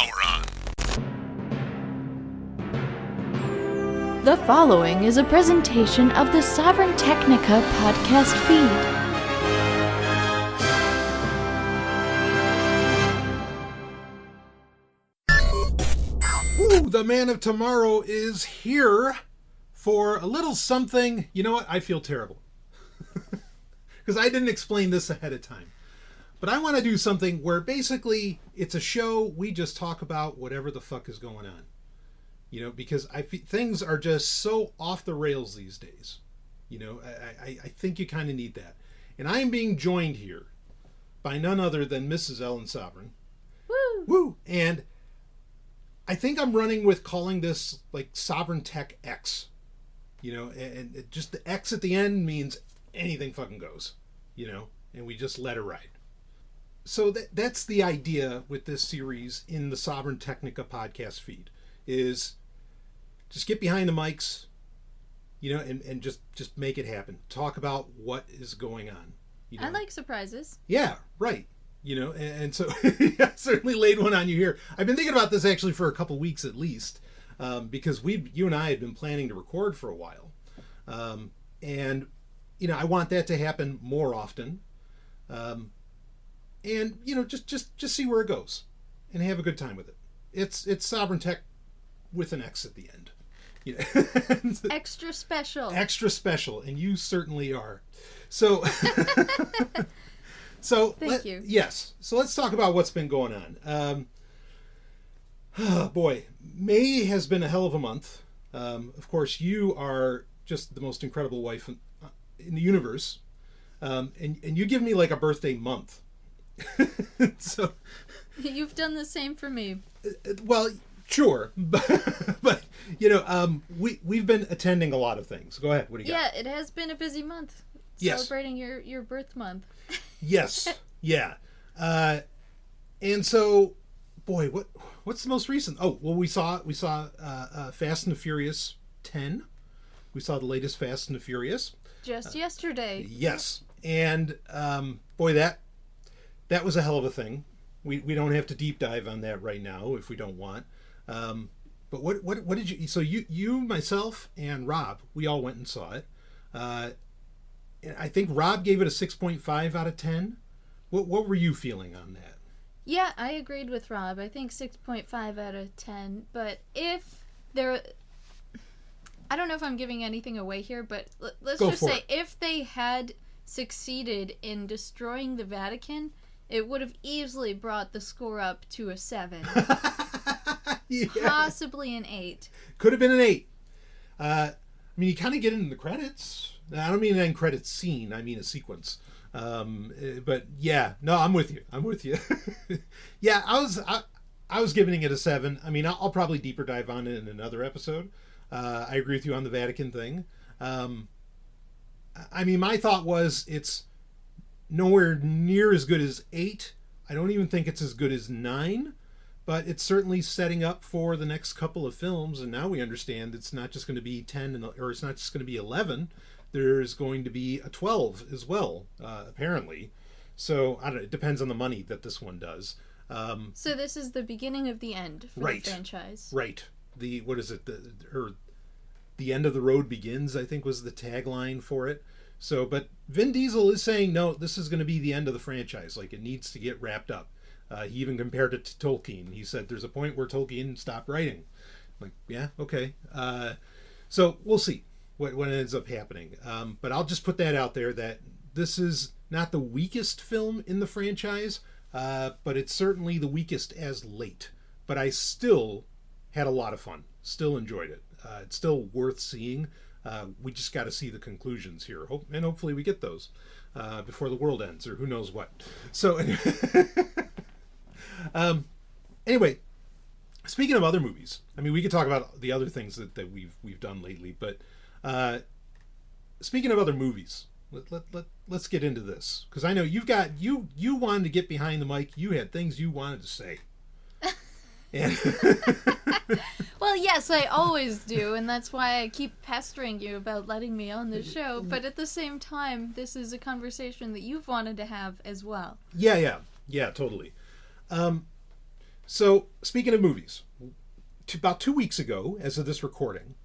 Power on. The following is a presentation of the Sovryn Technica podcast feed. Ooh, the man of tomorrow is here for a little something. You know what? I feel terrible. Because I didn't explain this ahead of time. But I want to do something where basically it's a show we just talk about whatever the fuck is going on. You know, because things are just so off the rails these days. You know, I think you kind of need that. And I am being joined here by none other than Mrs. Ellen Sovryn. Woo! Woo! And I think I'm running with calling this like Sovryn Tech X. You know, and it just the X at the end means anything fucking goes. You know, and we just let it ride. So that's the idea with this series in the Sovryn Technica podcast feed, is just get behind the mics, you know, and just make it happen. Talk about what is going on. You know? I like surprises. Yeah, right. You know, and so I certainly laid one on you here. I've been thinking about this actually for a couple weeks at least, because you and I had been planning to record for a while. And, you know, I want that to happen more often. And, you know, just see where it goes and have a good time with it. It's Sovryn Tech with an X at the end. You know? Extra special. Extra special, and you certainly are. So, Thank you. Yes. So let's talk about what's been going on. Oh boy, May has been a hell of a month. Of course, you are just the most incredible wife in the universe. And you give me like a birthday month. So You've done the same for me. Well, sure, but you know, we've been attending a lot of things. Go ahead. What do you got? Yeah, it has been a busy month. Yes. Celebrating your birth month. Yes. Yeah. And so, boy, what's the most recent? Oh, well, we saw Fast and the Furious 10. We saw the latest Fast and the Furious Just yesterday. Yes, and boy, that was a hell of a thing. We don't have to deep dive on that right now if we don't want. But what did you? So you myself and Rob, we all went and saw it. And I think Rob gave it a 6.5 out of 10. What were you feeling on that? Yeah, I agreed with Rob. I think 6.5 out of 10. But if there... I don't know if I'm giving anything away here, but let's Go just for say it. if they had succeeded in destroying the Vatican, it would have easily brought the score up to a 7. Yeah. Possibly an 8. Could have been an 8. I mean, you kind of get into the credits. I don't mean an end credits scene. I mean a sequence. But yeah, no, I'm with you. Yeah, I was giving it a 7. I mean, I'll probably deeper dive on it in another episode. I agree with you on the Vatican thing. I mean, my thought was it's nowhere near as good as 8. I don't even think it's as good as 9. But it's certainly setting up for the next couple of films, and now we understand it's not just going to be 10, or it's not just going to be 11. There's going to be a 12 as well, apparently. So, I don't know, it depends on the money that this one does. So this is the beginning of the end for Right. the franchise. Right. What is it? The end of the road begins, I think was the tagline for it. So, but Vin Diesel is saying, no, this is going to be the end of the franchise. Like, it needs to get wrapped up. He even compared it to Tolkien. He said there's a point where Tolkien stopped writing. I'm like, yeah, okay. So we'll see what ends up happening. But I'll just put that out there that this is not the weakest film in the franchise, but it's certainly the weakest as late. But I still had a lot of fun. Still enjoyed it. It's still worth seeing. We just got to see the conclusions here. And hopefully we get those before the world ends, or who knows what. So... Anyway, speaking of other movies, I mean, we could talk about the other things that we've done lately, but speaking of other movies, let's get into this, because I know you wanted to get behind the mic. You had things you wanted to say. And Well, yes, I always do, and that's why I keep pestering you about letting me on the show. But at the same time, this is a conversation that you've wanted to have as well. yeah, totally. So, speaking of movies, about 2 weeks ago, as of this recording,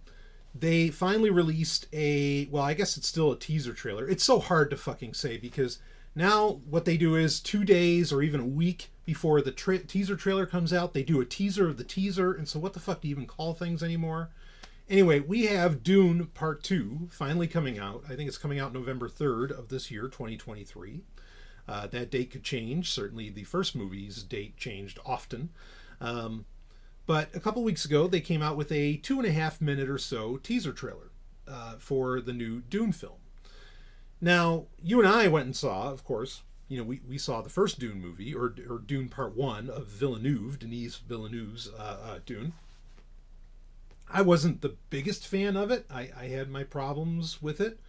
they finally released well, I guess it's still a teaser trailer. It's so hard to fucking say because now what they do is 2 days or even a week before the teaser trailer comes out, they do a teaser of the teaser. And so what the fuck do you even call things anymore? Anyway, we have Dune Part 2 finally coming out. I think it's coming out November 3rd of this year, 2023. That date could change. Certainly the first movie's date changed often. But a couple weeks ago, they came out with a 2.5 minute or so teaser trailer for the new Dune film. Now, you and I went and saw, of course, we saw the first Dune movie, or Dune Part 1 of Denis Villeneuve's Dune. I wasn't the biggest fan of it. I had my problems with it.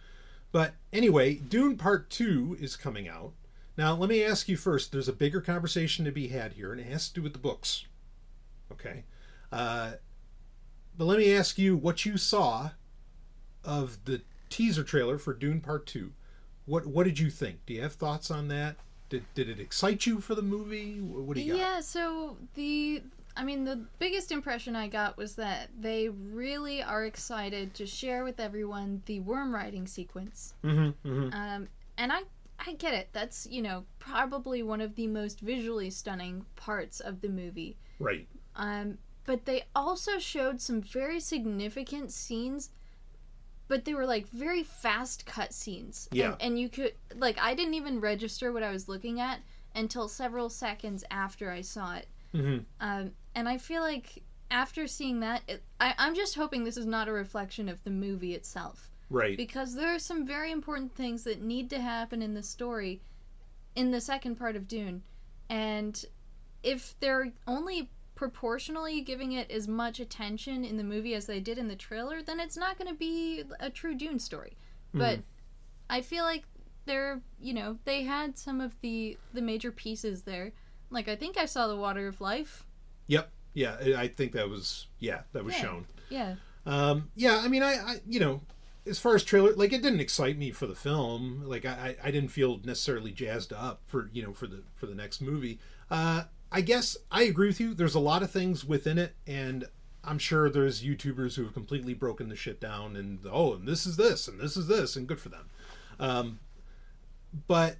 But anyway, Dune Part 2 is coming out. Now, let me ask you first, there's a bigger conversation to be had here, and it has to do with the books. Okay. But let me ask you what you saw of the teaser trailer for Dune Part 2. What did you think? Do you have thoughts on that? Did it excite you for the movie? What do you got? Yeah, so the biggest impression I got was that they really are excited to share with everyone the worm riding sequence. Mm-hmm, mm-hmm. And I get it. That's, probably one of the most visually stunning parts of the movie. Right. But they also showed some very significant scenes, but they were like very fast cut scenes. Yeah. And you could, I didn't even register what I was looking at until several seconds after I saw it. Mm-hmm. And I feel like after seeing that, I'm just hoping this is not a reflection of the movie itself. Right. Because there are some very important things that need to happen in the story in the second part of Dune. And if they're only proportionally giving it as much attention in the movie as they did in the trailer, then it's not going to be a true Dune story. But I feel like they had some of the major pieces there. I think I saw the Water of Life. Yep. Yeah, I think that was shown. Yeah. Yeah, I mean, I as far as trailer, it didn't excite me for the film. I didn't feel necessarily jazzed up for the next movie. I guess I agree with you. There's a lot of things within it, and I'm sure there's YouTubers who have completely broken the shit down and this is this, and this is this, and good for them. But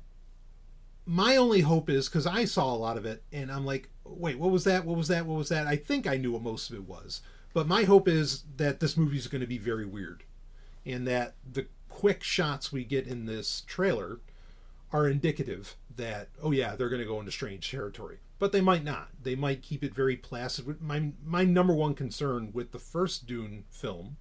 my only hope is, because I saw a lot of it, and I'm like, wait, what was that? What was that? What was that? I think I knew what most of it was. But my hope is that this movie is going to be very weird, and that the quick shots we get in this trailer are indicative that, oh yeah, they're going to go into strange territory. But they might not. They might keep it very placid. My number one concern with the first Dune film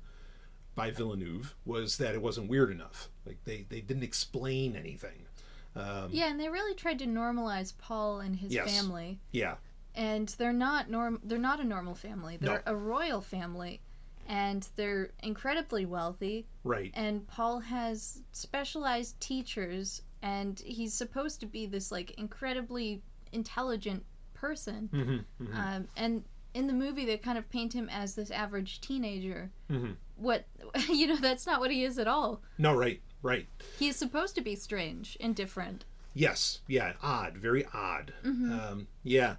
by Villeneuve was that it wasn't weird enough. They didn't explain anything. Yeah, and they really tried to normalize Paul and his family. Yeah. And they're not a normal family. They're a royal family, and they're incredibly wealthy. Right. And Paul has specialized teachers, and he's supposed to be this incredibly intelligent person. Mm-hmm, mm-hmm. And in the movie they kind of paint him as this average teenager. Mm-hmm. What that's not what he is at all. No, right. He is supposed to be strange and different. Yes, yeah, odd, very odd. Mm-hmm. Yeah,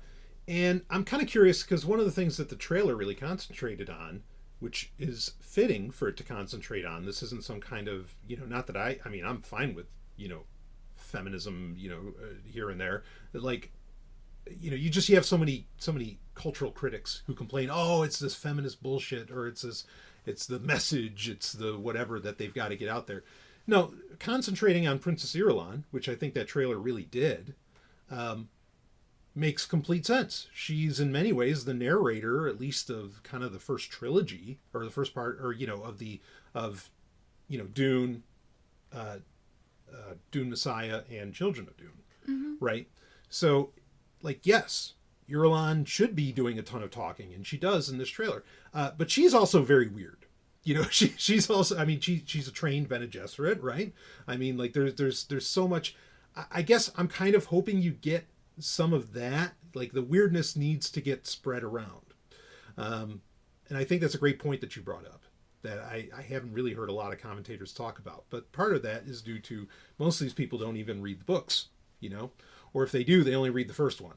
and I'm kind of curious because one of the things that the trailer really concentrated on, which is fitting for it to concentrate on, this isn't some kind of not that I'm fine with feminism here and there, you have so many cultural critics who complain, oh, it's this feminist bullshit, or it's the message, it's the whatever that they've got to get out there. No, concentrating on Princess Irulan, which I think that trailer really did, makes complete sense. She's in many ways the narrator, at least of kind of the first trilogy, or the first part, or Dune, Dune Messiah, and Children of Dune, mm-hmm. right? So, yes, Irulan should be doing a ton of talking, and she does in this trailer. But she's also very weird. She's also, she's a trained Bene Gesserit, right? There's so much. I guess I'm kind of hoping you get some of that. The weirdness needs to get spread around. And I think that's a great point that you brought up, that I haven't really heard a lot of commentators talk about. But part of that is due to most of these people don't even read the books, or if they do, they only read the first one.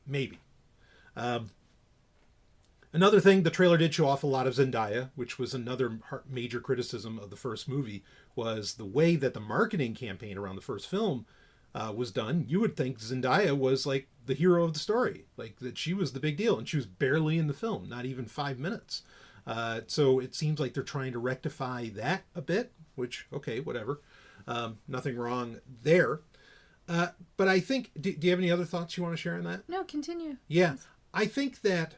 Maybe. Another thing, the trailer did show off a lot of Zendaya, which was another major criticism of the first movie, was the way that the marketing campaign around the first film was done. You would think Zendaya was like the hero of the story, like that she was the big deal, and she was barely in the film, not even 5 minutes. So it seems like they're trying to rectify that a bit, which, okay, whatever. Nothing wrong there. But I think, do you have any other thoughts you want to share on that? No, continue. Yeah, I think that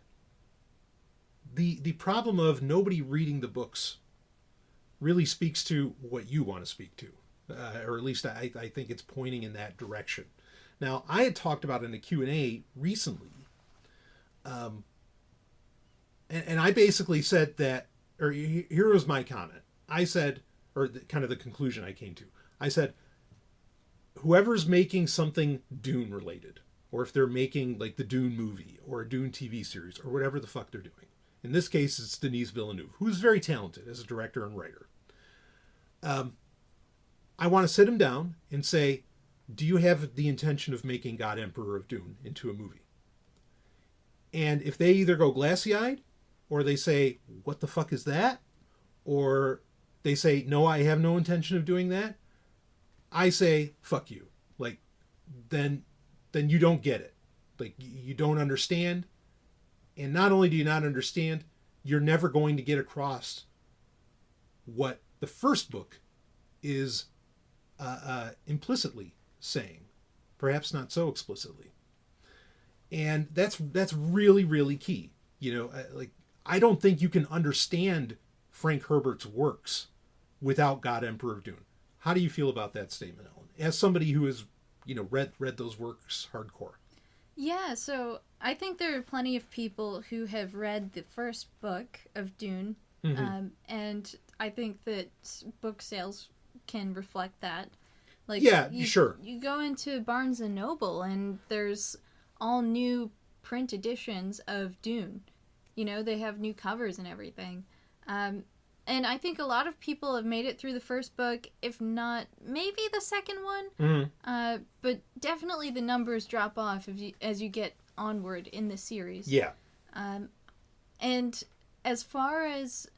the problem of nobody reading the books really speaks to what you want to speak to. Or at least I think it's pointing in that direction. Now, I had talked about in a Q&A recently, and I basically said that, or here was my comment. I said, or kind of the conclusion I came to. I said, whoever's making something Dune related, or if they're making like the Dune movie or a Dune TV series or whatever the fuck they're doing. In this case, it's Denis Villeneuve, who's very talented as a director and writer. I want to sit him down and say, do you have the intention of making God Emperor of Dune into a movie? And if they either go glassy-eyed, or they say, what the fuck is that? Or they say, no, I have no intention of doing that. I say, fuck you. Like, then you don't get it. Like, you don't understand. And not only do you not understand, you're never going to get across what the first book is implicitly saying. Perhaps not so explicitly. And that's really, really key. You know, like, I don't think you can understand Frank Herbert's works without God Emperor of Dune. How do you feel about that statement, Ellen? As somebody who has, you know, read those works hardcore. Yeah, so I think there are plenty of people who have read the first book of Dune, and I think that book sales can reflect that. Like, yeah, sure. You go into Barnes and Noble, and there's all new print editions of Dune. You know, they have new covers and everything. And I think a lot of people have made it through the first book, if not maybe the second one. But definitely the numbers drop off as you get onward in the series. Yeah. And as far as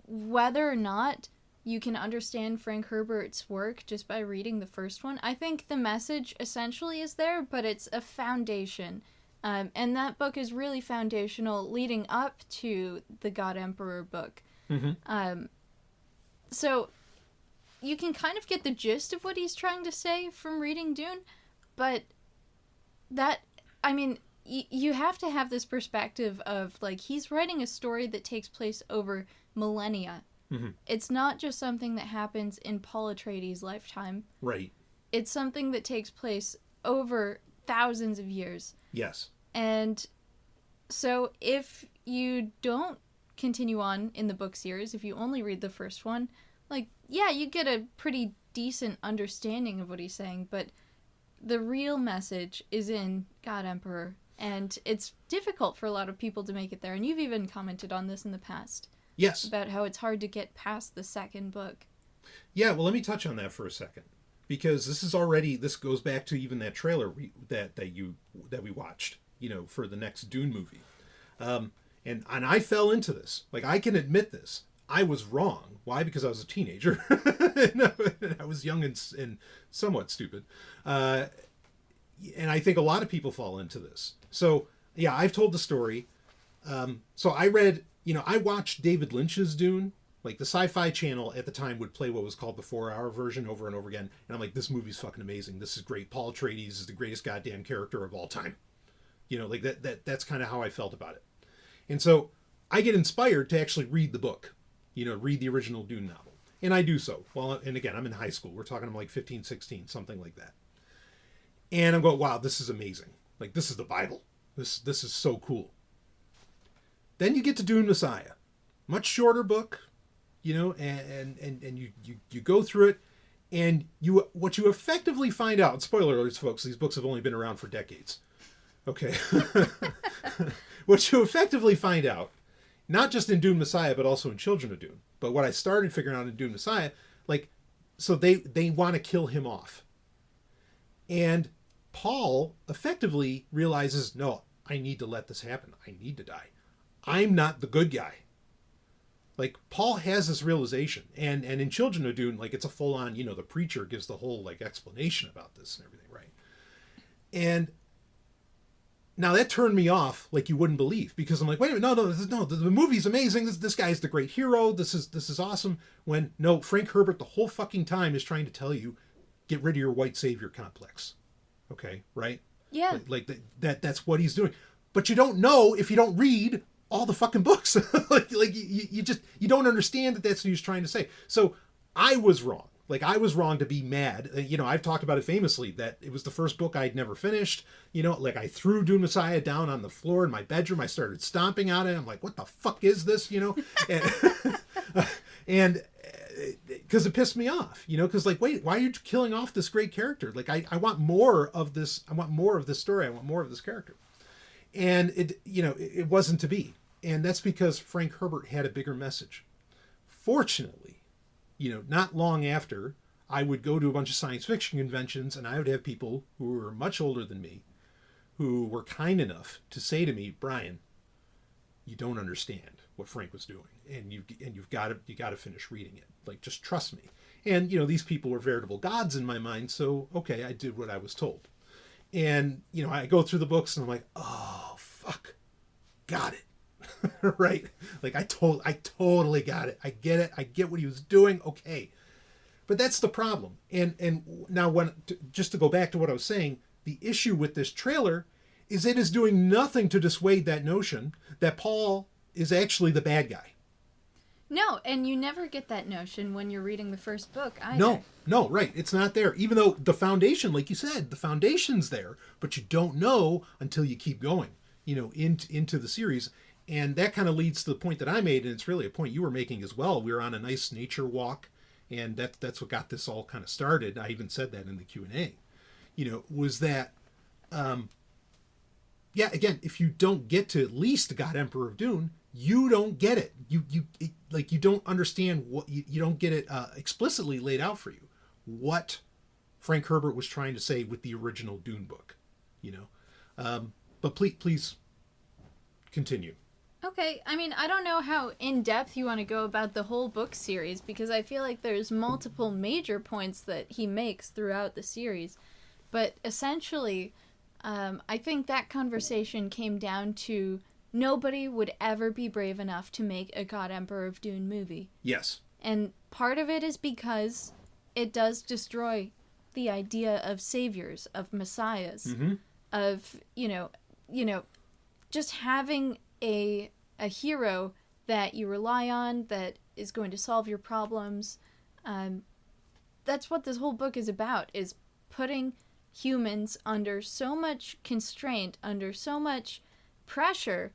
whether or not you can understand Frank Herbert's work just by reading the first one, I think the message essentially is there, but it's a foundation. And that book is really foundational leading up to the God Emperor book. So you can kind of get the gist of what he's trying to say from reading Dune, but that, I mean, you have to have this perspective of, like, he's writing a story that takes place over millennia. It's not just something that happens in Paul Atreides' lifetime. Right. It's something that takes place over thousands of years. Yes. And so if you don't continue on in the book series, if you only read the first one, like, yeah, you get a pretty decent understanding of what he's saying, but the real message is in God Emperor, and it's difficult for a lot of people to make it there, and you've even commented on this in the past. Yes. About how it's hard to get past the second book. Yeah, well, let me touch on that for a second, because this goes back to even that trailer that we watched, you know, for the next Dune movie. And I fell into this. Like, I can admit this. I was wrong. Why? Because I was a teenager. And I was young and somewhat stupid. And I think a lot of people fall into this. So, yeah, I've told the story. So I watched David Lynch's Dune. Like, the Sci-Fi Channel at the time would play what was called the 4-hour version over and over again. And I'm like, this movie's fucking amazing. This is great. Paul Atreides is the greatest goddamn character of all time. You know, like, that's kind of how I felt about it. And so I get inspired to actually read the book, you know, read the original Dune novel. And I do so. Well, and again, I'm in high school. We're talking, I'm like 15, 16, something like that. And I'm going, wow, this is amazing. Like, this is the Bible. This is so cool. Then you get to Dune Messiah. Much shorter book, you know, and you go through it, and what you effectively find out, spoiler alerts, folks, these books have only been around for decades. Okay. What you effectively find out, not just in Dune Messiah, but also in Children of Dune, but what I started figuring out in Dune Messiah, like, so they want to kill him off. And Paul effectively realizes, no, I need to let this happen. I need to die. I'm not the good guy. Like, Paul has this realization, and in Children of Dune, like, it's a full-on, you know, the preacher gives the whole, like, explanation about this and everything, right? And now that turned me off like you wouldn't believe, because I'm like, wait a minute, no, the movie's amazing. This guy's the great hero. This is awesome. When, no, Frank Herbert the whole fucking time is trying to tell you, get rid of your white savior complex. Okay, right? Yeah. Like that's what he's doing. But you don't know if you don't read all the fucking books. you don't understand that that's what he's trying to say. So I was wrong. Like, I was wrong to be mad. You know, I've talked about it famously, that it was the first book I'd never finished. You know, like, I threw Dune Messiah down on the floor in my bedroom. I started stomping on it. I'm like, what the fuck is this? You know? And because it pissed me off, you know, because, like, wait, why are you killing off this great character? Like, I want more of this. I want more of this story. I want more of this character. And it wasn't to be. And that's because Frank Herbert had a bigger message. Fortunately, you know, not long after, I would go to a bunch of science fiction conventions, and I would have people who were much older than me who were kind enough to say to me, Brian, you don't understand what Frank was doing, and you've got to finish reading it. Like, just trust me. And, you know, these people were veritable gods in my mind, so okay, I did what I was told. And, you know, I go through the books and I'm like, oh fuck, got it. Right? Like, I totally got it. I get it. I get what he was doing. Okay. But that's the problem. And now, just to go back to what I was saying, the issue with this trailer is it is doing nothing to dissuade that notion that Paul is actually the bad guy. No, and you never get that notion when you're reading the first book either. No, right. It's not there. Even though the foundation, like you said, the foundation's there, but you don't know until you keep going, you know, into the series. And that kind of leads to the point that I made, and it's really a point you were making as well. We were on a nice nature walk, and that's what got this all kind of started. I even said that in the Q&A. You know, was that, yeah, again, if you don't get to at least God Emperor of Dune, you don't get it. You don't understand what, you don't get it explicitly laid out for you, what Frank Herbert was trying to say with the original Dune book, you know. But please continue. Okay, I mean, I don't know how in-depth you want to go about the whole book series, because I feel like there's multiple major points that he makes throughout the series. But essentially, I think that conversation came down to nobody would ever be brave enough to make a God Emperor of Dune movie. Yes. And part of it is because it does destroy the idea of saviors, of messiahs, Mm-hmm. of, you know, just having a hero that you rely on, that is going to solve your problems. That's what this whole book is about, is putting humans under so much constraint, under so much pressure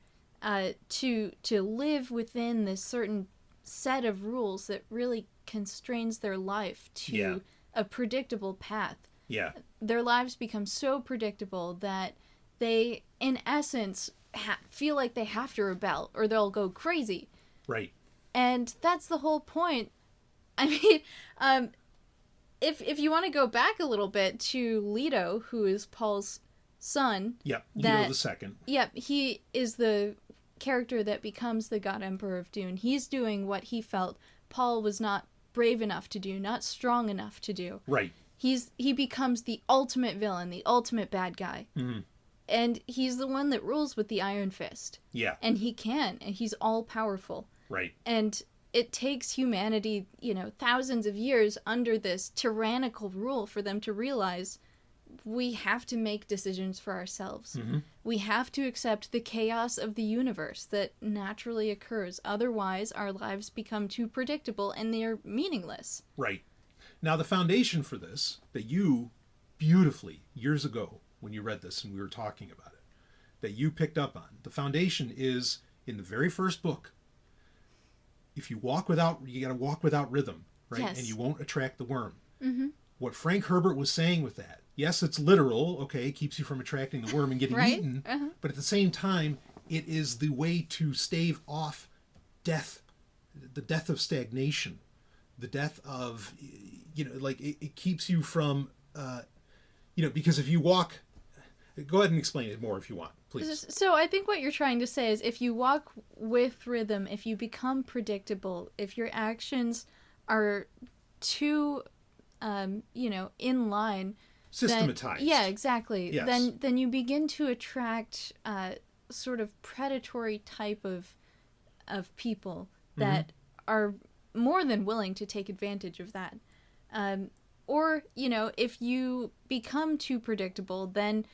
to live within this certain set of rules that really constrains their life to a predictable path. Yeah. Their lives become so predictable that they, in essence, feel like they have to rebel or they'll go crazy. Right. And that's the whole point. I mean, if you want to go back a little bit to Leto, who is Paul's son. Yep, Leto the second. Yep, he is the character that becomes the God Emperor of Dune. He's doing what he felt Paul was not brave enough to do, not strong enough to do. Right. He becomes the ultimate villain, the ultimate bad guy. Mm-hmm. And he's the one that rules with the Iron Fist. Yeah. And he can, and he's all-powerful. Right. And it takes humanity, you know, thousands of years under this tyrannical rule for them to realize we have to make decisions for ourselves. Mm-hmm. We have to accept the chaos of the universe that naturally occurs. Otherwise, our lives become too predictable and they're meaningless. Right. Now, the foundation for this, that you beautifully, years ago, when you read this and we were talking about it, that you picked up on, the foundation is in the very first book. If you got to walk without rhythm, right? Yes. And you won't attract the worm. Mm-hmm. What Frank Herbert was saying with that, yes, it's literal, okay, it keeps you from attracting the worm and getting right? eaten, Uh-huh. but at the same time, it is the way to stave off death, the death of stagnation, the death of, you know, like, it keeps you from, you know, because if you walk, Go ahead and explain it more if you want, please. So I think what you're trying to say is if you walk with rhythm, if you become predictable, if your actions are too, in line, Systematized. Then, yeah, exactly. Yes. Then you begin to attract sort of predatory type of people that are more than willing to take advantage of that. Or, if you become too predictable, then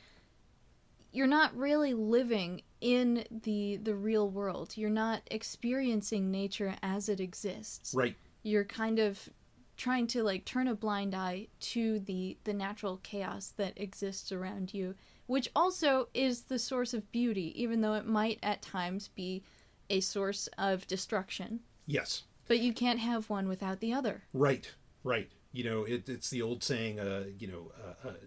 you're not really living in the real world. You're not experiencing nature as it exists. Right. You're kind of trying to like turn a blind eye to the natural chaos that exists around you, which also is the source of beauty, even though it might at times be a source of destruction. Yes. But you can't have one without the other. Right. It's the old saying, a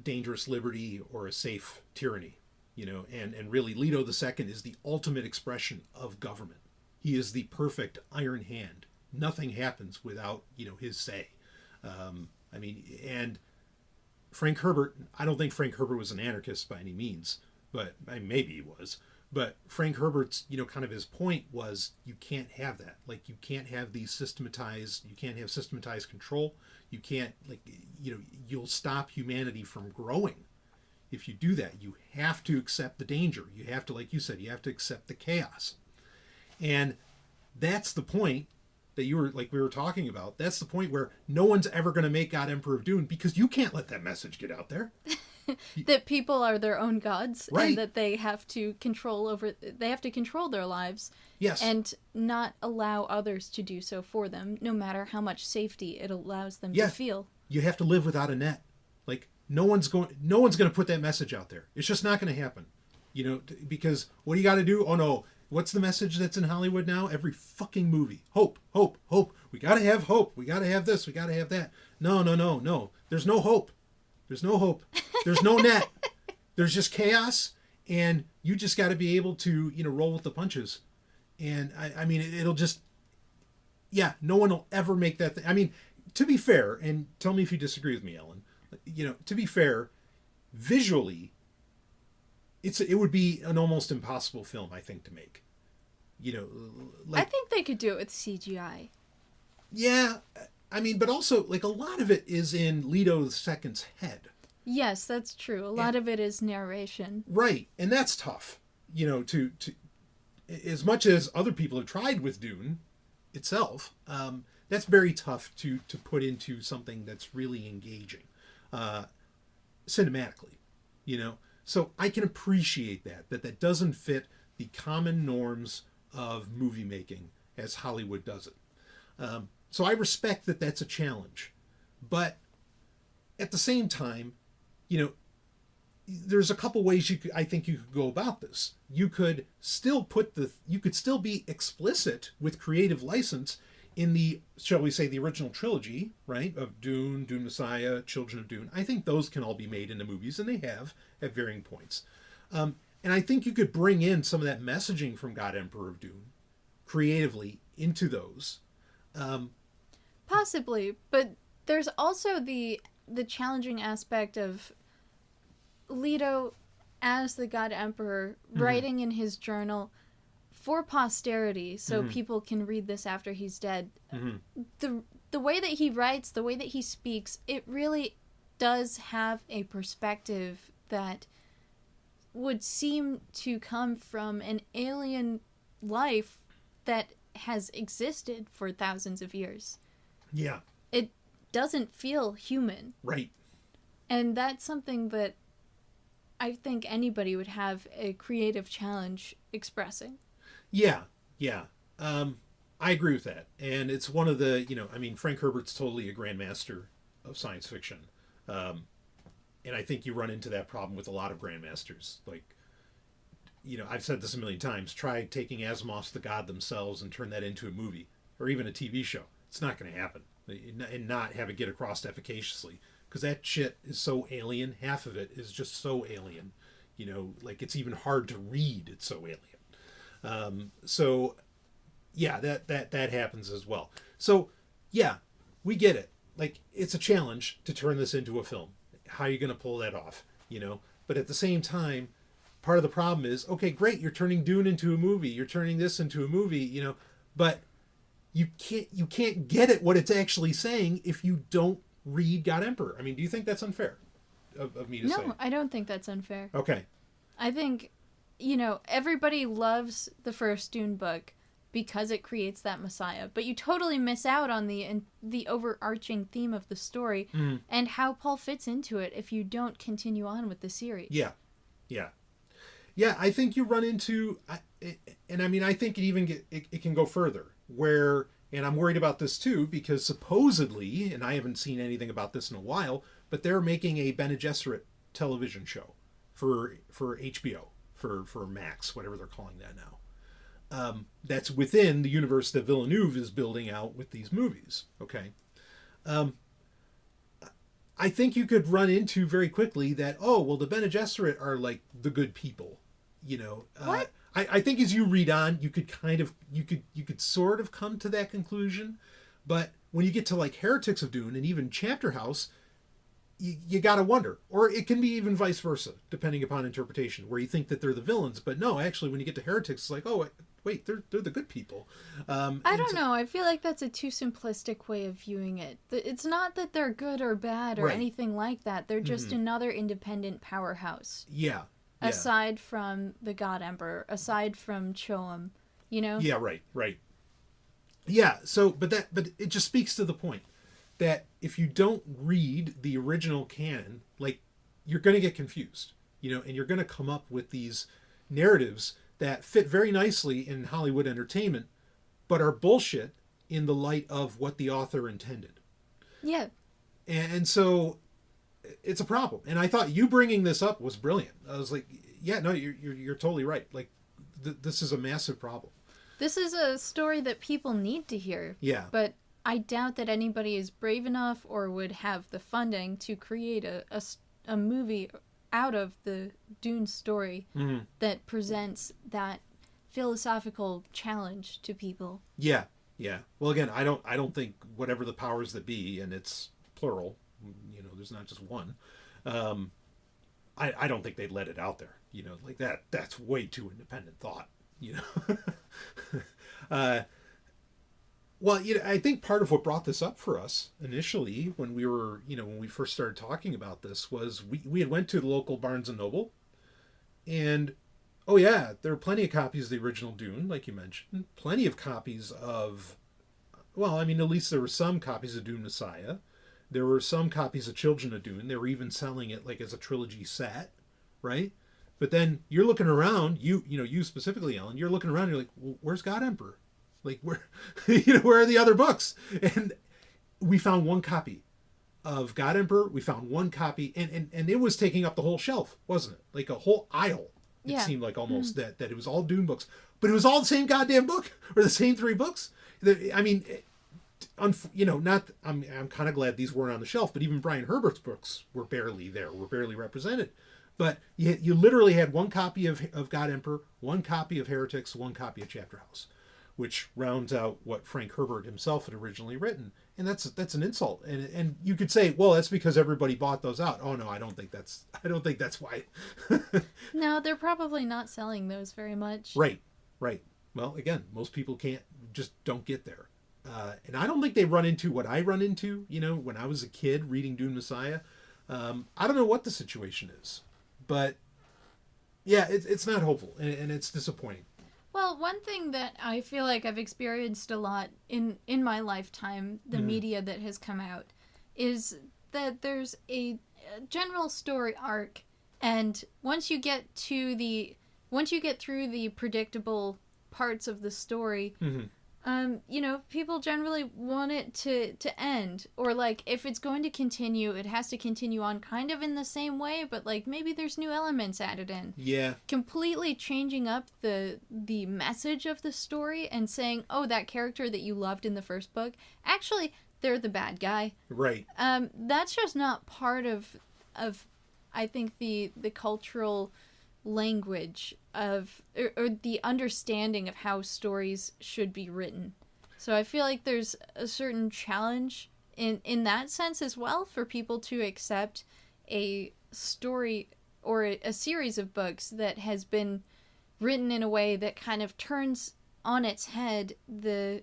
dangerous liberty or a safe tyranny, and really Leto II is the ultimate expression of government. He is the perfect iron hand. Nothing happens without, his say. And Frank Herbert, I don't think Frank Herbert was an anarchist by any means, but maybe he was. But Frank Herbert's, kind of his point was you can't have that. Like, you can't have you can't have systematized control. You can't, you'll stop humanity from growing. If you do that, you have to accept the danger. You have to, like you said, you have to accept the chaos. And that's the point that we were talking about. That's the point where no one's ever going to make God Emperor of Dune because you can't let that message get out there. That people are their own gods, right. And that they have to control their lives. Yes. And not allow others to do so for them, no matter how much safety it allows them to feel. You have to live without a net. Like, no one's going to put that message out there. It's just not going to happen. Because what do you got to do? Oh no. What's the message that's in Hollywood now? Every fucking movie. Hope, hope, hope. We got to have hope. We got to have this. We got to have that. No. There's no hope. There's no hope. There's no net. There's just chaos. And you just got to be able to, roll with the punches. And I mean, it'll just, no one will ever make that thing. I mean, to be fair, and tell me if you disagree with me, Ellen, to be fair, visually, it would be an almost impossible film, I think, to make. I think they could do it with CGI. Yeah, I mean, but also, like, a lot of it is in Leto II's head. Yes, that's true. A lot of it is narration. Right, and that's tough. To as much as other people have tried with Dune itself, that's very tough to put into something that's really engaging, cinematically. So I can appreciate that doesn't fit the common norms of movie making as Hollywood does it. So I respect that that's a challenge. But at the same time, there's a couple ways I think you could go about this. You could still be explicit with creative license in the, shall we say, the original trilogy, right, of Dune, Dune Messiah, Children of Dune. I think those can all be made into movies, and they have at varying points. And I think you could bring in some of that messaging from God Emperor of Dune creatively into those. Possibly, but there's also the challenging aspect of Leto as the God Emperor writing in his journal for posterity, so people can read this after he's dead. The way that he writes, the way that he speaks, it really does have a perspective that would seem to come from an alien life that has existed for thousands of years. Yeah. It doesn't feel human. Right. And that's something that I think anybody would have a creative challenge expressing. Yeah. I agree with that. And it's one of the, Frank Herbert's totally a grandmaster of science fiction. And I think you run into that problem with a lot of grandmasters. Like, I've said this a million times, try taking Asimov's The God themselves and turn that into a movie or even a TV show. It's not going to happen. And not have it get across efficaciously. Because that shit is so alien. Half of it is just so alien. Like it's even hard to read. It's so alien. So, yeah, that happens as well. So, yeah, we get it. Like, it's a challenge to turn this into a film. How are you going to pull that off? But at the same time, part of the problem is, okay, great, you're turning Dune into a movie, you're turning this into a movie, but you can't get at what it's actually saying if you don't read God Emperor. I mean, do you think that's unfair of me to say? No, I don't think that's unfair. Okay. I think, everybody loves the first Dune book because it creates that Messiah, but you totally miss out on the overarching theme of the story and how Paul fits into it if you don't continue on with the series. Yeah. I think you run into, and I mean, I think it can go further. Where, and I'm worried about this too, because supposedly, and I haven't seen anything about this in a while, but they're making a Bene Gesserit television show for HBO, for Max, whatever they're calling that now. That's within the universe that Villeneuve is building out with these movies. Okay. I think you could run into very quickly that, the Bene Gesserit are like the good people, What? I think as you read on, you could sort of come to that conclusion, but when you get to like Heretics of Dune and even Chapter House, you gotta wonder, or it can be even vice versa, depending upon interpretation, where you think that they're the villains, but no, actually, when you get to Heretics, it's like, oh wait, they're the good people. I don't know. I feel like that's a too simplistic way of viewing it. It's not that they're good or bad or anything like that. They're just another independent powerhouse. Yeah. Aside from the God Emperor, aside from Choam, Yeah, right. Yeah, so, but it just speaks to the point that if you don't read the original canon, like, you're going to get confused, and you're going to come up with these narratives that fit very nicely in Hollywood entertainment, but are bullshit in the light of what the author intended. Yeah. And so it's a problem. And I thought you bringing this up was brilliant. I was like, yeah, no, you're totally right. Like, this is a massive problem. This is a story that people need to hear. Yeah. But I doubt that anybody is brave enough or would have the funding to create a movie out of the Dune story that presents that philosophical challenge to people. Yeah. Well, again, I don't think whatever the powers that be, and it's plural, there's not just one. I don't think they'd let it out there. Like that. That's way too independent thought. Well, I think part of what brought this up for us initially when we were, when we first started talking about this was we had went to the local Barnes and Noble, and oh yeah, there are plenty of copies of the original Dune, like you mentioned, plenty of copies of, well, I mean, at least there were some copies of Dune Messiah. There were some copies of Children of Dune. They were even selling it like as a trilogy set, right? But then you're looking around, you specifically, Ellen, you're looking around, you're like, well, where's God Emperor? Like, where are the other books? And we found one copy of God Emperor. We found one copy, and it was taking up the whole shelf, wasn't it? Like a whole aisle. It seemed like almost that it was all Dune books, but it was all the same goddamn book or the same three books. I mean, I'm kind of glad these weren't on the shelf, but even Brian Herbert's books were barely there, were barely represented. But you literally had one copy of God Emperor, one copy of Heretics, one copy of Chapter House, which rounds out what Frank Herbert himself had originally written. And that's an insult. And you could say, well, that's because everybody bought those out. Oh no, I don't think that's why. No, they're probably not selling those very much. Right. Well, again, most people just don't get there. And I don't think they run into what I run into, when I was a kid reading Dune Messiah. I don't know what the situation is, but yeah, it's not hopeful and it's disappointing. Well, one thing that I feel like I've experienced a lot in my lifetime, the media that has come out, is that there's a general story arc, and once you get through the predictable parts of the story, people generally want it to end, or like if it's going to continue, it has to continue on kind of in the same way, but like maybe there's new elements added in. Yeah. Completely changing up the message of the story and saying, oh, that character that you loved in the first book, actually they're the bad guy. Right. That's just not part of I think the cultural language of or the understanding of how stories should be written. So I feel like there's a certain challenge in that sense as well for people to accept a story or a series of books that has been written in a way that kind of turns on its head the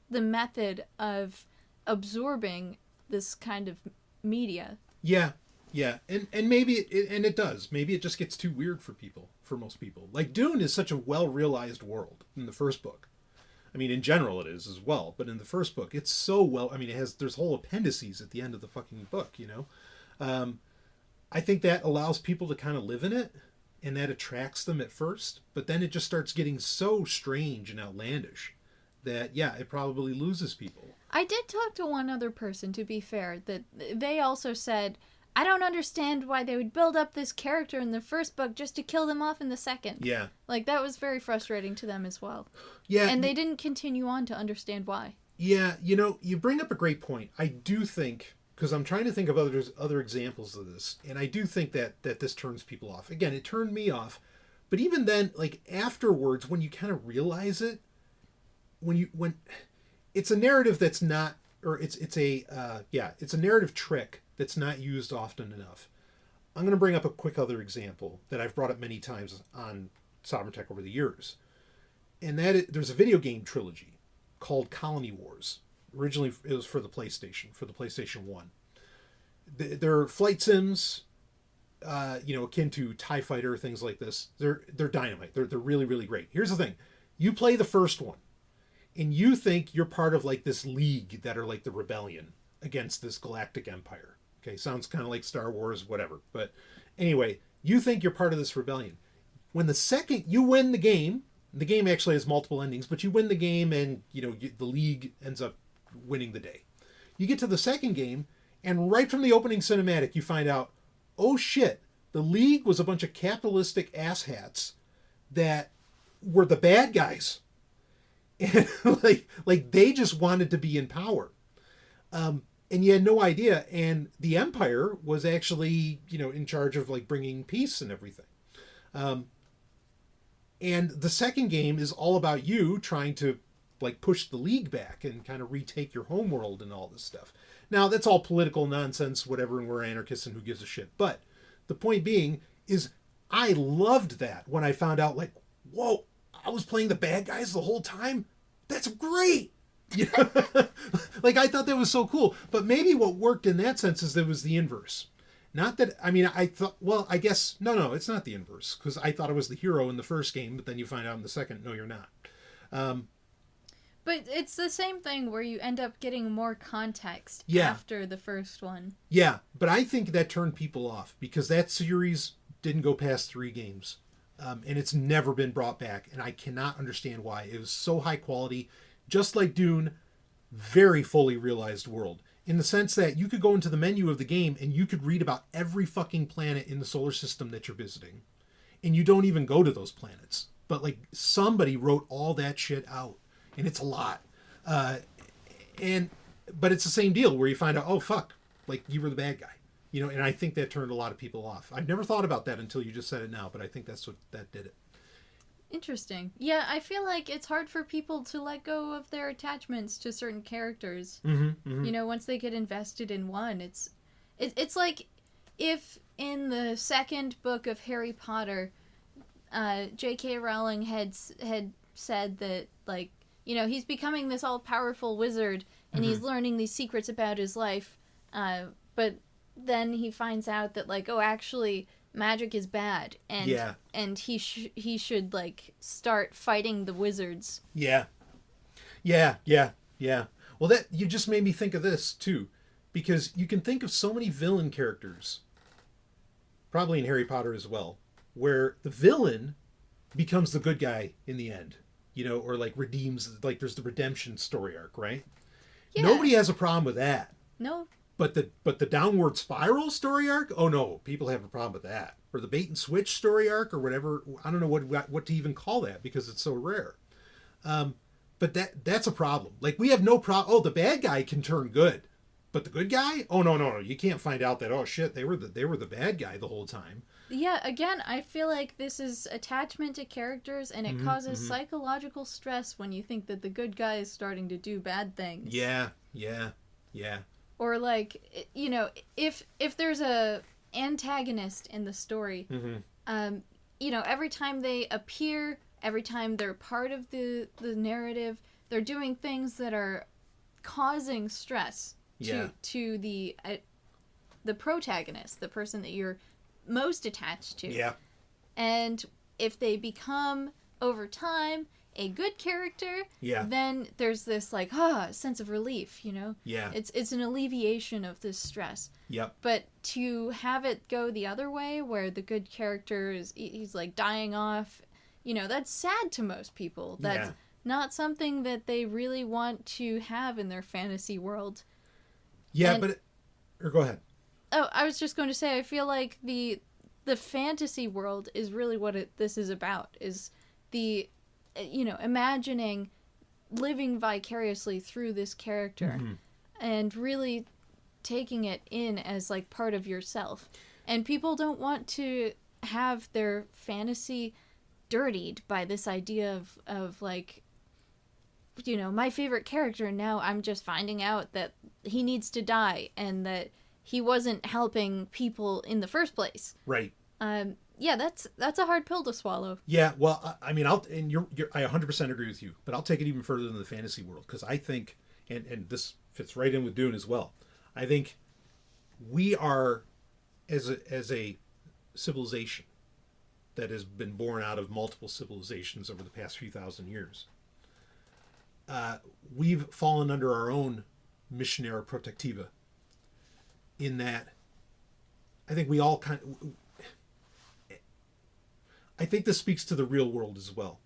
method of absorbing this kind of media. Yeah, yeah, and maybe it does. Maybe it just gets too weird for most people. Like Dune is such a well realized world in the first book. I mean, in general it is as well, but in the first book it's so well. I mean, there's whole appendices at the end of the fucking book. I think that allows people to kind of live in it, and that attracts them at first, but then it just starts getting so strange and outlandish that, yeah, it probably loses people. I did talk to one other person, to be fair, that they also said, I don't understand why they would build up this character in the first book just to kill them off in the second. Yeah. Like, that was very frustrating to them as well. Yeah. And they didn't continue on to understand why. Yeah, you bring up a great point. I do think, because I'm trying to think of other examples of this, and I do think that this turns people off. Again, it turned me off, but even then, like afterwards, when you kind of realize it, when it's a narrative that's not, or it's a narrative trick that's not used often enough. I'm going to bring up a quick other example that I've brought up many times on Sovereign Tech over the years, and there's a video game trilogy called Colony Wars. Originally, it was for the PlayStation 1. They're flight sims, akin to TIE Fighter, things like this. They're dynamite. They're really, really great. Here's the thing. You play the first one, and you think you're part of like this league that are like the rebellion against this galactic empire. Okay, sounds kind of like Star Wars, whatever. But anyway, you think you're part of this rebellion. When the second you win the game actually has multiple endings, but you win the game and, the league ends up winning the day. You get to the second game, and right from the opening cinematic, you find out, oh shit, the league was a bunch of capitalistic asshats that were the bad guys. And like they just wanted to be in power. And you had no idea. And the Empire was actually, in charge of like bringing peace and everything. And the second game is all about you trying to like push the league back and kind of retake your homeworld and all this stuff. Now that's all political nonsense, whatever, and we're anarchists and who gives a shit. But the point being is I loved that when I found out, like, whoa, I was playing the bad guys the whole time. That's great. Like, I thought that was so cool. But maybe what worked in that sense is there was the inverse. Not that, I mean, I thought, well, I guess, no, it's not the inverse. Because I thought I was the hero in the first game, but then you find out in the second, no, you're not. But it's the same thing where you end up getting more context after the first one. Yeah, but I think that turned people off because that series didn't go past 3 games. And it's never been brought back. And I cannot understand why. It was so high quality. Just like Dune, very fully realized world. In the sense that you could go into the menu of the game and you could read about every fucking planet in the solar system that you're visiting. And you don't even go to those planets. But like somebody wrote all that shit out. And it's a lot. But it's the same deal where you find out, oh fuck, like you were the bad guy. And I think that turned a lot of people off. I've never thought about that until you just said it now, but I think that's what that did it. Interesting. Yeah, I feel like it's hard for people to let go of their attachments to certain characters. Once they get invested in one, it's like if in the second book of Harry Potter, J.K. Rowling had said that, like, he's becoming this all-powerful wizard, and he's learning these secrets about his life, but then he finds out that, like, oh, actually, magic is bad, and he should, like, start fighting the wizards. Yeah. Well, that, you just made me think of this, too, because you can think of so many villain characters, probably in Harry Potter as well, where the villain becomes the good guy in the end. Or like redeems, like there's the redemption story arc, right? Yeah. Nobody has a problem with that. No. But the downward spiral story arc, oh no, people have a problem with that. Or the bait and switch story arc, or whatever. I don't know what to even call that because it's so rare. But that's a problem. Like we have no problem. Oh, the bad guy can turn good, but the good guy, oh no, you can't find out that, oh shit, they were the bad guy the whole time. Yeah, again, I feel like this is attachment to characters, and it causes psychological stress when you think that the good guy is starting to do bad things. Yeah. Or, like, if there's a antagonist in the story. Mm-hmm. Every time they appear, every time they're part of the narrative, they're doing things that are causing stress to the protagonist, the person that you're most attached to. Yeah. And if they become, over time, a good character, then there's this, like, sense of relief, Yeah. It's an alleviation of this stress. Yep. But to have it go the other way, where the good character he's like dying off, that's sad to most people. That's not something that they really want to have in their fantasy world. Yeah, or go ahead. Oh, I was just going to say, I feel like the fantasy world is really what this is about, is the, imagining living vicariously through this character and really taking it in as, like, part of yourself. And people don't want to have their fantasy dirtied by this idea of like, my favorite character, and now I'm just finding out that he needs to die and that he wasn't helping people in the first place. Right. That's a hard pill to swallow. Yeah, well, I mean, I 100% agree with you, but I'll take it even further than the fantasy world, because I think, and this fits right in with Dune as well, I think we are, as a civilization that has been born out of multiple civilizations over the past few thousand years, we've fallen under our own missionary protectiva, in that I think we all I think this speaks to the real world as well,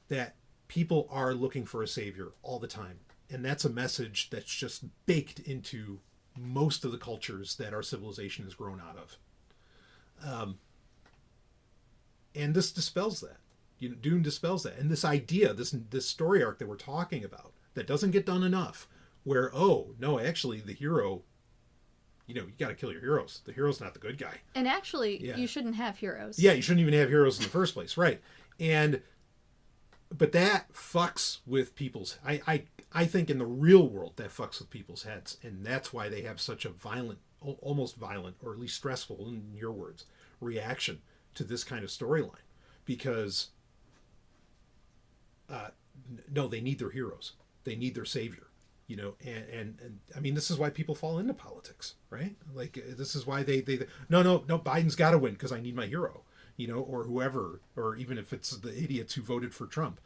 that people are looking for a savior all the time. And that's a message that's just baked into most of the cultures that our civilization has grown out of. And this dispels that. Dune dispels that. And this idea, this story arc that we're talking about, that doesn't get done enough, where, actually the hero, you got to kill your heroes. The hero's not the good guy. And actually, you shouldn't have heroes. Yeah, you shouldn't even have heroes in the first place, right? But that fucks with people's... I think in the real world, that fucks with people's heads. And that's why they have such a violent, almost violent, or at least stressful, in your words, reaction to this kind of storyline. Because, no, they need their heroes. They need their savior. And I mean, this is why people fall into politics, right? Like, this is why they no, Biden's got to win because I need my hero, or whoever, or even if it's the idiots who voted for Trump.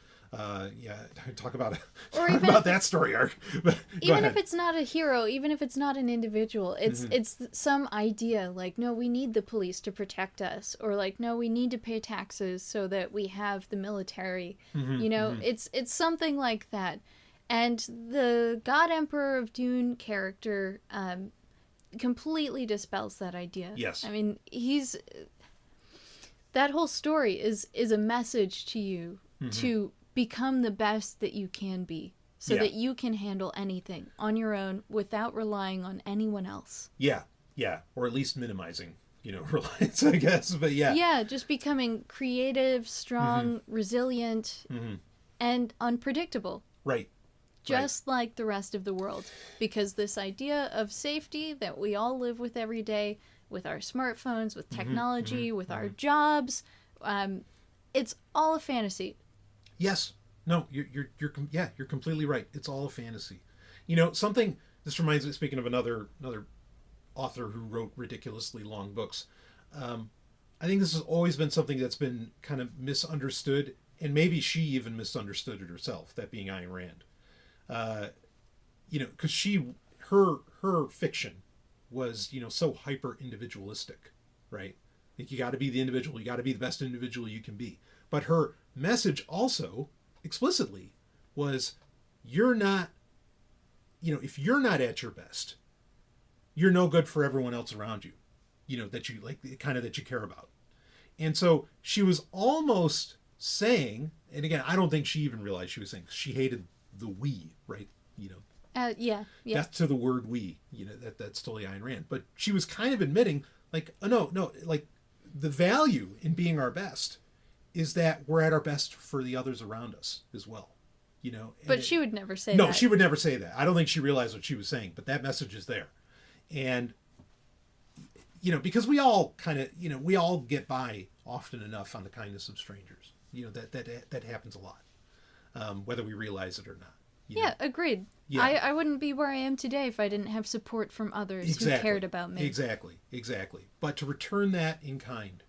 Talk about that story arc. But even if it's not a hero, even if it's not an individual, it's some idea, like, no, we need the police to protect us, or like, no, we need to pay taxes so that we have the military. It's something like that. And the God Emperor of Dune character completely dispels that idea. Yes. I mean, that whole story is a message to you to become the best that you can be, so that you can handle anything on your own without relying on anyone else. Yeah, or at least minimizing, reliance, I guess. But just becoming creative, strong, resilient, and unpredictable. Right. Just like the rest of the world. Because this idea of safety that we all live with every day, with our smartphones, with technology, with our jobs, it's all a fantasy. Yes. No, you're completely right. It's all a fantasy. Something, this reminds me, speaking of another author who wrote ridiculously long books, I think this has always been something that's been kind of misunderstood, and maybe she even misunderstood it herself, that being Ayn Rand. Because her fiction was, so hyper individualistic, right? Like, you got to be the individual, you got to be the best individual you can be. But her message also explicitly was, you're not, if you're not at your best, you're no good for everyone else around you, that you like, kind of that you care about. And so she was almost saying, and again, I don't think she even realized she was saying, she hated the we, right? That's to the word we, that's totally Ayn Rand. But she was kind of admitting, like, no, like, the value in being our best is that we're at our best for the others around us as well, But she would never say that. No, she would never say that. I don't think she realized what she was saying, but that message is there. And because we all kind of, we all get by often enough on the kindness of strangers. That happens a lot, whether we realize it or not. Yeah, agreed. Yeah. I wouldn't be where I am today if I didn't have support from others who cared about me. Exactly. But to return that in kind,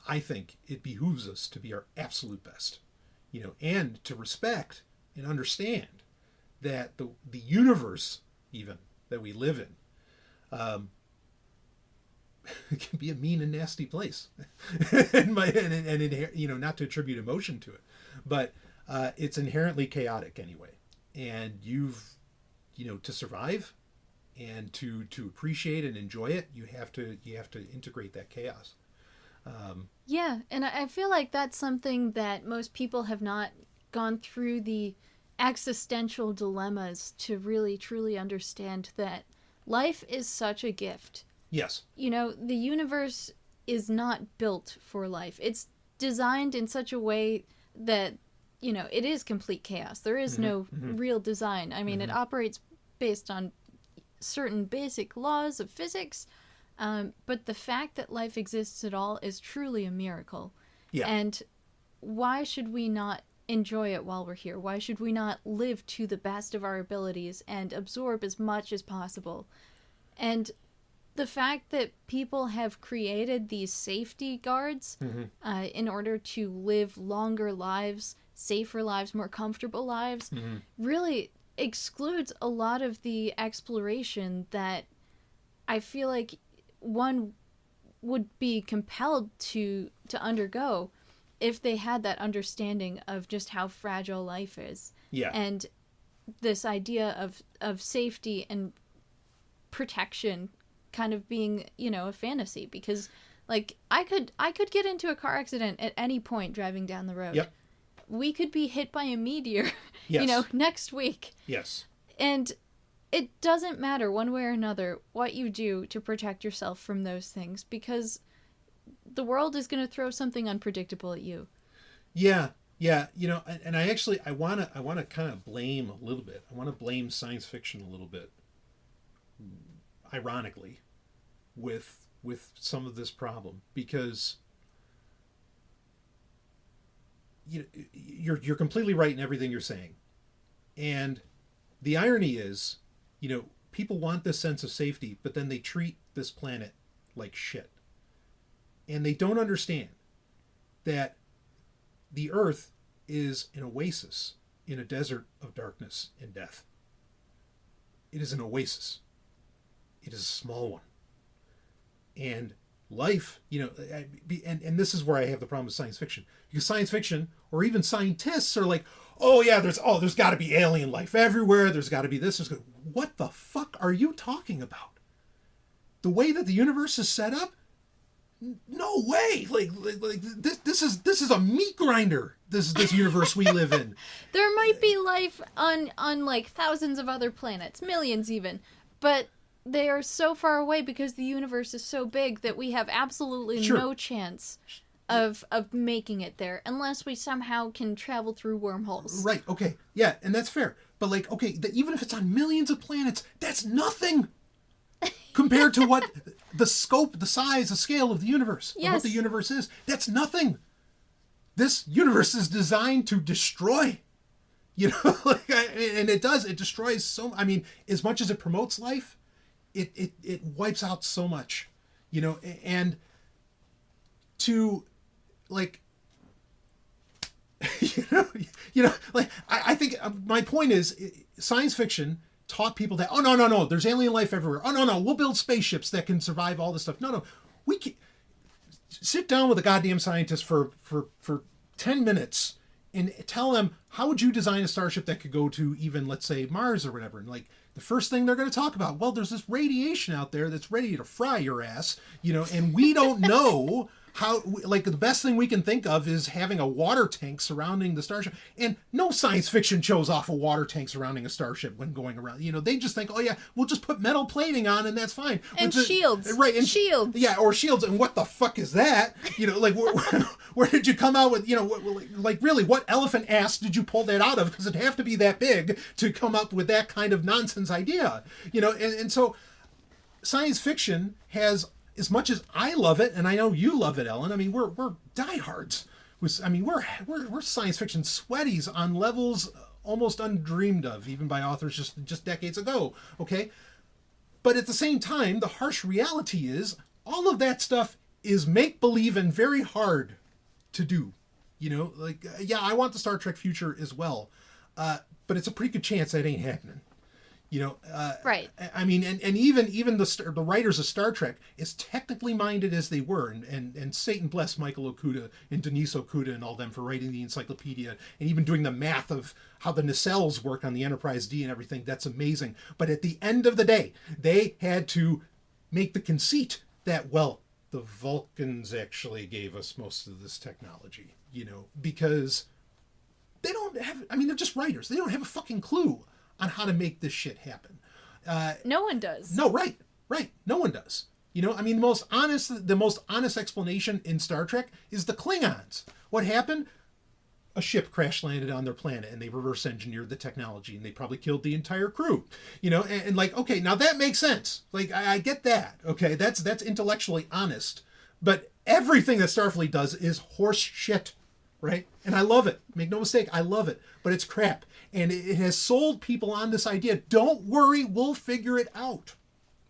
I think it behooves us to be our absolute best, and to respect and understand that the universe, even, that we live in, it can be a mean and nasty place, and not to attribute emotion to it, but it's inherently chaotic anyway. And to survive and to appreciate and enjoy it, you have to integrate that chaos. Yeah, and I feel like that's something that most people have not gone through the existential dilemmas to really truly understand that life is such a gift. Yes. The universe is not built for life. It's designed in such a way that, it is complete chaos. There is no real design. I mean, it operates based on certain basic laws of physics, but the fact that life exists at all is truly a miracle. Yeah. And why should we not enjoy it while we're here? Why should we not live to the best of our abilities and absorb as much as possible? And the fact that people have created these safety guards in order to live longer lives, safer lives, more comfortable lives, really excludes a lot of the exploration that I feel like one would be compelled to undergo if they had that understanding of just how fragile life is. Yeah. And this idea of safety and protection kind of being, a fantasy, because like I could get into a car accident at any point driving down the road. Yep. We could be hit by a meteor, Yes. Next week. Yes. And it doesn't matter one way or another what you do to protect yourself from those things, because the world is going to throw something unpredictable at you. Yeah. And I want to kind of blame a little bit. I want to blame science fiction a little bit, ironically, with some of this problem, because you're completely right in everything you're saying. And the irony is, people want this sense of safety, but then they treat this planet like shit. And they don't understand that the Earth is an oasis in a desert of darkness and death. It is an oasis. It is a small one. And life, and this is where I have the problem with science fiction. Because science fiction, or even scientists, are like, oh yeah, there's got to be alien life everywhere. There's got to be this. What the fuck are you talking about? The way that the universe is set up? No way. Like this is a meat grinder. This universe we live in. There might be life on like thousands of other planets, millions even, but they are so far away because the universe is so big that we have absolutely no chance of making it there unless we somehow can travel through wormholes. Right. Okay. Yeah, and that's fair. But even if it's on millions of planets, that's nothing compared to what the scope, the size, the scale of the universe, of what the universe is. That's nothing. This universe is designed to destroy. And it does. It destroys so. I mean, as much as it promotes life, it wipes out so much. And to I think my point is science fiction taught people that, oh no, there's alien life everywhere. Oh no, we'll build spaceships that can survive all this stuff. No, we can sit down with a goddamn scientist for 10 minutes and tell them, how would you design a starship that could go to even, let's say, Mars or whatever. And the first thing they're going to talk about, well, there's this radiation out there that's ready to fry your ass, and we don't know how, the best thing we can think of is having a water tank surrounding the starship. And no science fiction shows off a water tank surrounding a starship when going around. They just think, oh yeah, we'll just put metal plating on and that's fine. And shields. Right. And shields. Yeah, or shields. And what the fuck is that? Where did you come out with, really, what elephant ass did you pull that out of? Because it'd have to be that big to come up with that kind of nonsense idea. And so science fiction has as much as I love it, and I know you love it, Ellen. I mean, we're diehards. We're science fiction sweaties on levels almost undreamed of, even by authors just decades ago. Okay, but at the same time, the harsh reality is all of that stuff is make believe and very hard to do. You know, like yeah, I want the Star Trek future as well, but it's a pretty good chance that ain't happening. You know, right. I mean, and even the writers of Star Trek, as technically minded as they were, and Satan bless Michael Okuda and Denise Okuda and all them for writing the encyclopedia and even doing the math of how the nacelles work on the Enterprise D and everything. That's amazing. But at the end of the day, they had to make the conceit that, well, the Vulcans actually gave us most of this technology, you know, because they don't have, I mean, they're just writers. They don't have a fucking clue on how to make this shit happen. No one does. No, right. No one does. You know, I mean, the most honest explanation in Star Trek is the Klingons. What happened? A ship crash landed on their planet and they reverse engineered the technology and they probably killed the entire crew. You know, and like, okay, now that makes sense. Like, I get that. Okay, that's intellectually honest. But everything that Starfleet does is horse shit. Right? And I love it. Make no mistake, I love it. But it's crap. And it has sold people on this idea. Don't worry, we'll figure it out.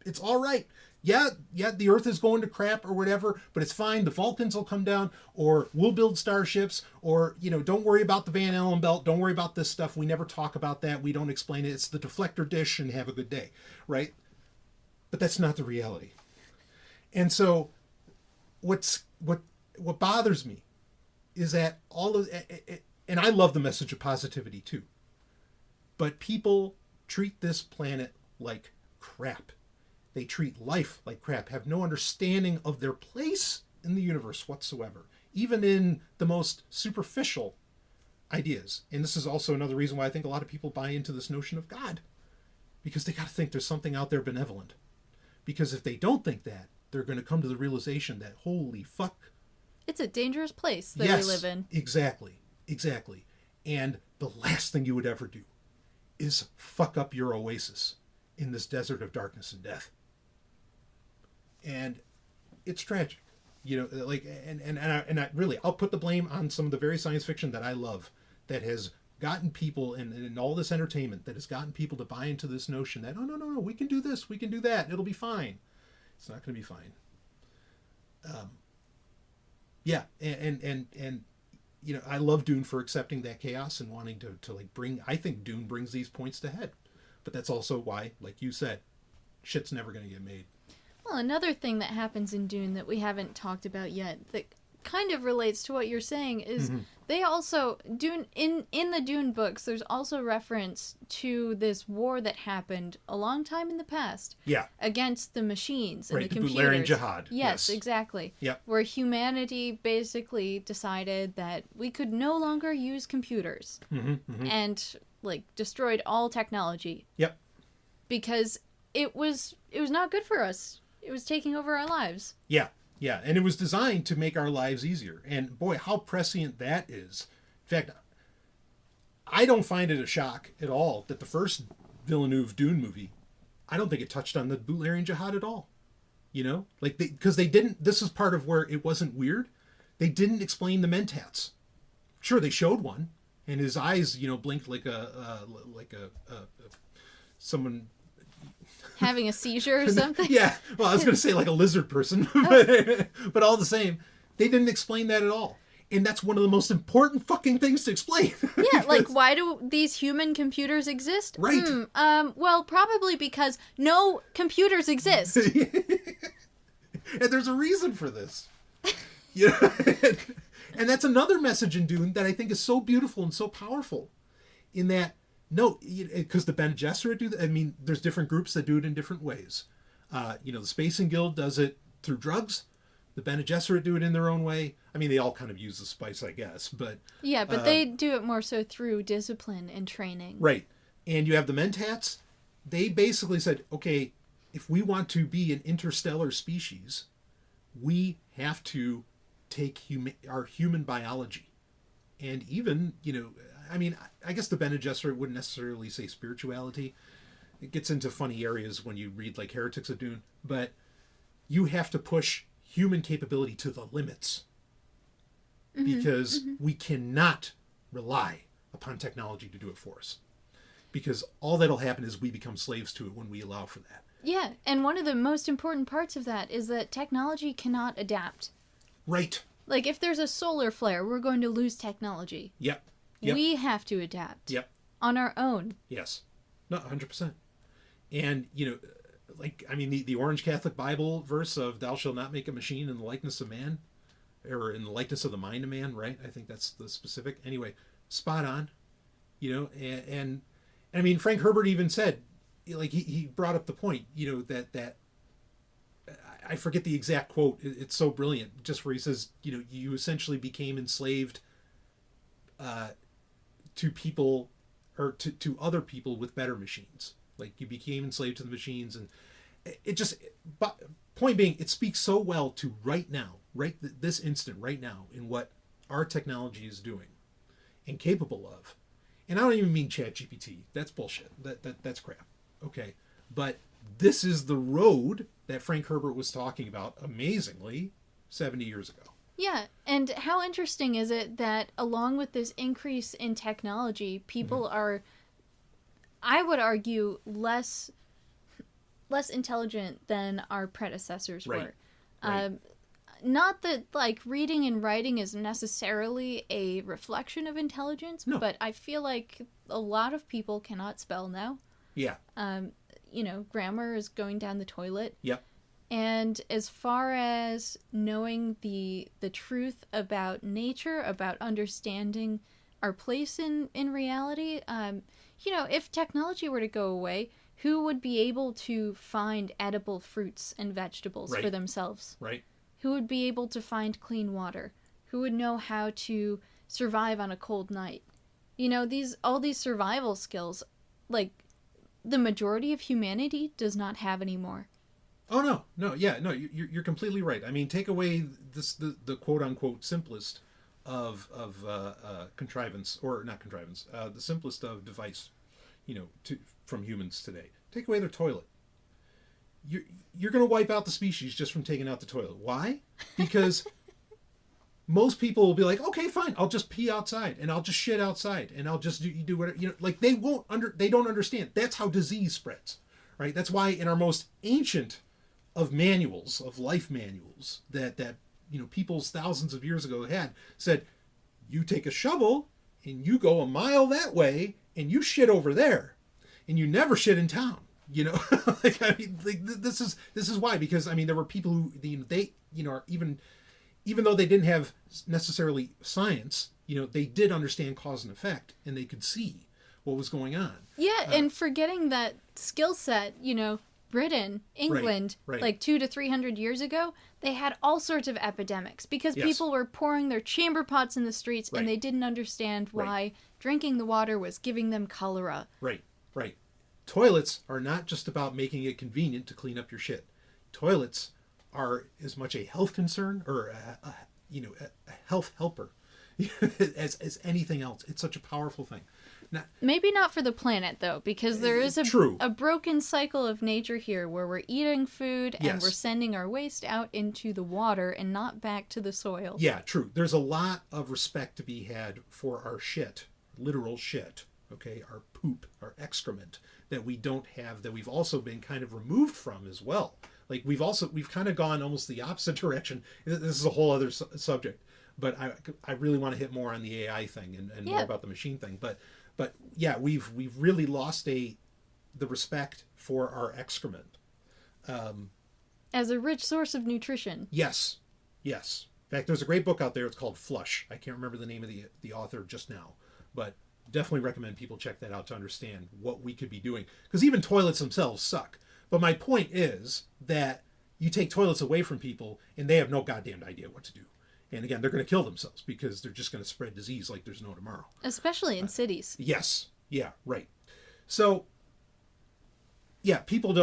It's all right. Yeah, the Earth is going to crap or whatever, but it's fine. The Vulcans will come down, or we'll build starships, or, you know, don't worry about the Van Allen belt. Don't worry about this stuff. We never talk about that. We don't explain it. It's the deflector dish and have a good day. Right? But that's not the reality. And so what bothers me is that all of it, and I love the message of positivity too, but people treat this planet like crap. They treat life like crap, have no understanding of their place in the universe whatsoever, even in the most superficial ideas. And this is also another reason why I think a lot of people buy into this notion of God, because they got to think there's something out there benevolent. Because if they don't think that, they're going to come to the realization that, holy fuck, it's a dangerous place that we live in. Exactly. And the last thing you would ever do is fuck up your oasis in this desert of darkness and death. And it's tragic. You know, like, and I really, I'll put the blame on some of the very science fiction that I love that has gotten people, and all this entertainment that has gotten people to buy into this notion that, oh, no, we can do this, we can do that, it'll be fine. It's not going to be fine. Yeah, and you know, I love Dune for accepting that chaos and wanting to like bring, I think Dune brings these points to head. But that's also why, like you said, shit's never going to get made. Well, another thing that happens in Dune that we haven't talked about yet that kind of relates to what you're saying is they also Dune in the Dune books, there's also reference to this war that happened a long time in the past. Yeah. Against the machines and right, the the computers. Butlerian Jihad. Yes, exactly. Yep. Where humanity basically decided that we could no longer use computers and like destroyed all technology. Yep. Because it was not good for us. It was taking over our lives. Yeah, and it was designed to make our lives easier. And boy, how prescient that is. In fact, I don't find it a shock at all that the first Villeneuve Dune movie, I don't think it touched on the Butlerian Jihad at all. You know? Like, because they didn't, this is part of where it wasn't weird. They didn't explain the mentats. Sure, they showed one, and his eyes, you know, blinked like someone having a seizure or something. Yeah, well, I was going to say like a lizard person, but all the same, they didn't explain that at all. And that's one of the most important fucking things to explain. Yeah, like, why do these human computers exist? Right. Well, probably because no computers exist. And there's a reason for this. You know? And that's another message in Dune that I think is so beautiful and so powerful, in that, no, because the Bene Gesserit do that. I mean, there's different groups that do it in different ways. You know, the Spacing Guild does it through drugs. The Bene Gesserit do it in their own way. I mean, they all kind of use the spice, I guess. But yeah, but they do it more so through discipline and training. Right. And you have the Mentats. They basically said, okay, if we want to be an interstellar species, we have to take our human biology. And even, you know, I mean, I guess the Bene Gesserit wouldn't necessarily say spirituality. It gets into funny areas when you read like Heretics of Dune. But you have to push human capability to the limits, because we cannot rely upon technology to do it for us. Because all that'll happen is we become slaves to it when we allow for that. Yeah, and one of the most important parts of that is that technology cannot adapt. Right. Like, if there's a solar flare, we're going to lose technology. Yep. We have to adapt. Yep. On our own. Yes. No, 100%. And, the Orange Catholic Bible verse of thou shalt not make a machine in the likeness of man, or in the likeness of the mind of man, right? I think that's the specific. Anyway, spot on. And I mean, Frank Herbert even said, like, he brought up the point, that I forget the exact quote. It's so brilliant, just where he says, you essentially became enslaved to people, or to other people with better machines. Like, you became enslaved to the machines, and it just, but point being, it speaks so well to right now, this instant, right now, in what our technology is doing and capable of. And I don't even mean ChatGPT. That's bullshit. That's crap. Okay. But this is the road that Frank Herbert was talking about, amazingly, 70 years ago. Yeah, and how interesting is it that along with this increase in technology, people are, I would argue, less intelligent than our predecessors were. Right. Not that, like, reading and writing is necessarily a reflection of intelligence, but I feel like a lot of people cannot spell now. Yeah. Grammar is going down the toilet. Yep. And as far as knowing the truth about nature, about understanding our place in reality, if technology were to go away, who would be able to find edible fruits and vegetables for themselves? Right. Who would be able to find clean water? Who would know how to survive on a cold night? All these survival skills, like, the majority of humanity does not have anymore. Oh, no, you're completely right. I mean, take away the quote unquote simplest of contrivance, or not contrivance, the simplest of device, from humans today. Take away their toilet. You're going to wipe out the species just from taking out the toilet. Why? Because most people will be like, okay, fine, I'll just pee outside, and I'll just shit outside, and I'll just do whatever. Like, they don't understand. That's how disease spreads, right? That's why in our most ancient of manuals, of life manuals, that people's thousands of years ago had, said, you take a shovel and you go a mile that way and you shit over there, and you never shit in town. This is why, because there were people who they are even though they didn't have necessarily science, they did understand cause and effect, and they could see what was going on. Yeah, and forgetting that skill set, Britain, England, right. like 200 to 300 years ago, they had all sorts of epidemics because people were pouring their chamber pots in the streets, and they didn't understand why drinking the water was giving them cholera. Right. Toilets are not just about making it convenient to clean up your shit. Toilets are as much a health concern, or a health helper, as anything else. It's such a powerful thing. Maybe not for the planet, though, because there is a broken cycle of nature here where we're eating food and we're sending our waste out into the water and not back to the soil. Yeah, true. There's a lot of respect to be had for our shit, literal shit, okay, our poop, our excrement, that we don't have, that we've also been kind of removed from as well. Like, we've kind of gone almost the opposite direction. This is a whole other subject, but I really want to hit more on the AI thing and more about the machine thing. But yeah, we've really lost the respect for our excrement as a rich source of nutrition. Yes. In fact, there's a great book out there. It's called Flush. I can't remember the name of the author just now, but definitely recommend people check that out to understand what we could be doing. Because even toilets themselves suck. But my point is that you take toilets away from people, and they have no goddamn idea what to do. And again, they're going to kill themselves because they're just going to spread disease like there's no tomorrow. Especially in cities. Yes. Yeah, right. So, yeah, people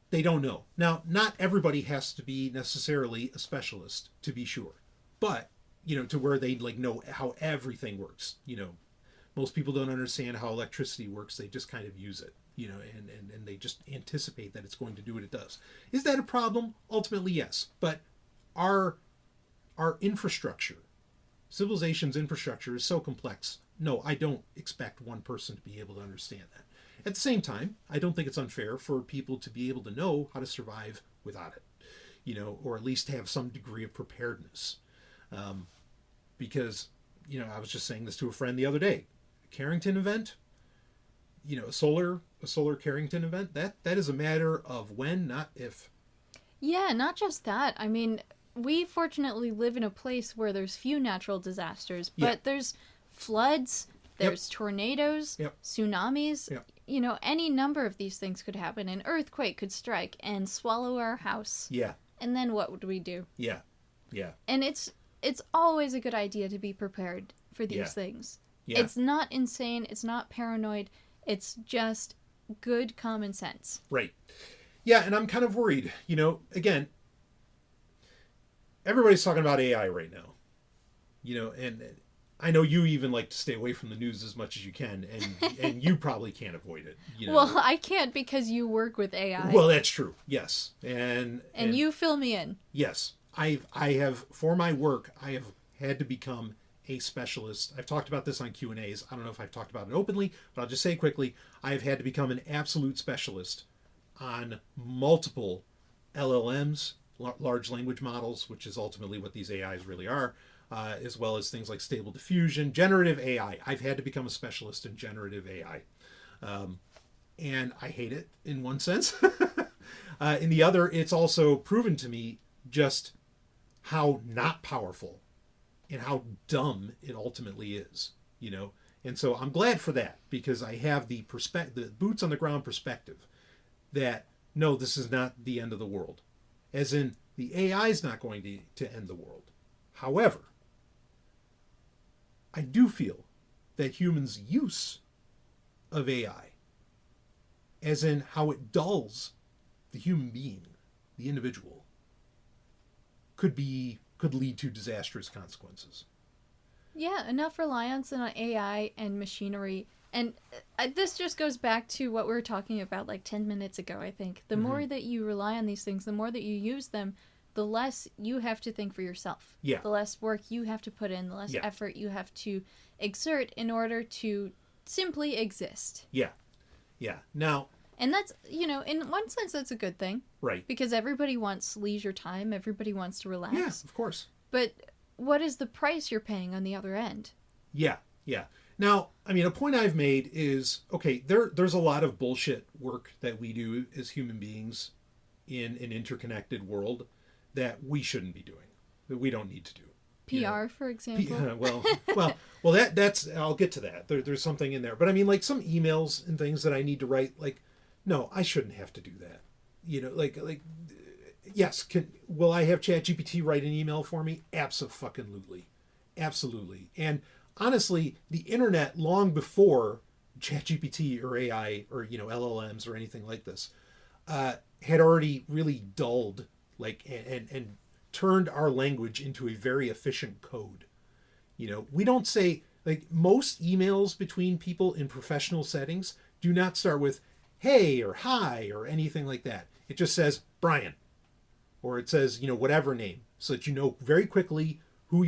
they don't know. Now, not everybody has to be necessarily a specialist, to be sure. But, to where they know how everything works. Most people don't understand how electricity works. They just kind of use it. and they just anticipate that it's going to do what it does. Is that a problem? Ultimately, yes. But our infrastructure, civilization's infrastructure, is so complex. No, I don't expect one person to be able to understand that. At the same time, I don't think it's unfair for people to be able to know how to survive without it, or at least have some degree of preparedness. Because, I was just saying this to a friend the other day. A Carrington event, a solar Carrington event, that is a matter of when, not if. Yeah, not just that. I mean, we fortunately live in a place where there's few natural disasters, but there's floods, there's tornadoes, tsunamis. Any number of these things could happen. An earthquake could strike and swallow our house. Yeah. And then what would we do? Yeah. Yeah. And it's always a good idea to be prepared for these things. Yeah. It's not insane. It's not paranoid. It's just good common sense. Right. Yeah, and I'm kind of worried. Again, everybody's talking about AI right now. And I know you even like to stay away from the news as much as you can, and you probably can't avoid it. Well, I can't because you work with AI. Well, that's true. Yes. And you fill me in. Yes. I have, for my work, I have had to become a specialist. I've talked about this on Q&As. I don't know if I've talked about it openly, but I'll just say quickly, I've had to become an absolute specialist on multiple LLMs, large language models, which is ultimately what these AIs really are, as well as things like stable diffusion, generative AI. I've had to become a specialist in generative AI. And I hate it in one sense. In the other, it's also proven to me just how not powerful and how dumb it ultimately is, And so I'm glad for that, because I have the boots on the ground perspective that, no, this is not the end of the world. As in, the AI is not going to end the world. However, I do feel that humans' use of AI, as in how it dulls the human being, the individual, could lead to disastrous consequences. Yeah, enough reliance on AI and machinery. And this just goes back to what we were talking about like 10 minutes ago, I think. The more that you rely on these things, the more that you use them, the less you have to think for yourself. Yeah. The less work you have to put in, the less effort you have to exert in order to simply exist. Yeah. Yeah. Now... And that's, in one sense, that's a good thing. Right. Because everybody wants leisure time. Everybody wants to relax. Yeah, of course. But what is the price you're paying on the other end? Yeah, yeah. Now, a point I've made is, okay, there's a lot of bullshit work that we do as human beings in an interconnected world that we shouldn't be doing, that we don't need to do. PR, for example. Well, that's I'll get to that. There's something in there, but like some emails and things that I need to write, like, no, I shouldn't have to do that. Yes, will I have ChatGPT write an email for me? Absolutely. And honestly, the internet, long before ChatGPT or AI or LLMs or anything like this, had already really dulled and turned our language into a very efficient code. We don't say, most emails between people in professional settings do not start with hey or hi or anything like that. It just says Brian, or it says whatever name, so that you know very quickly who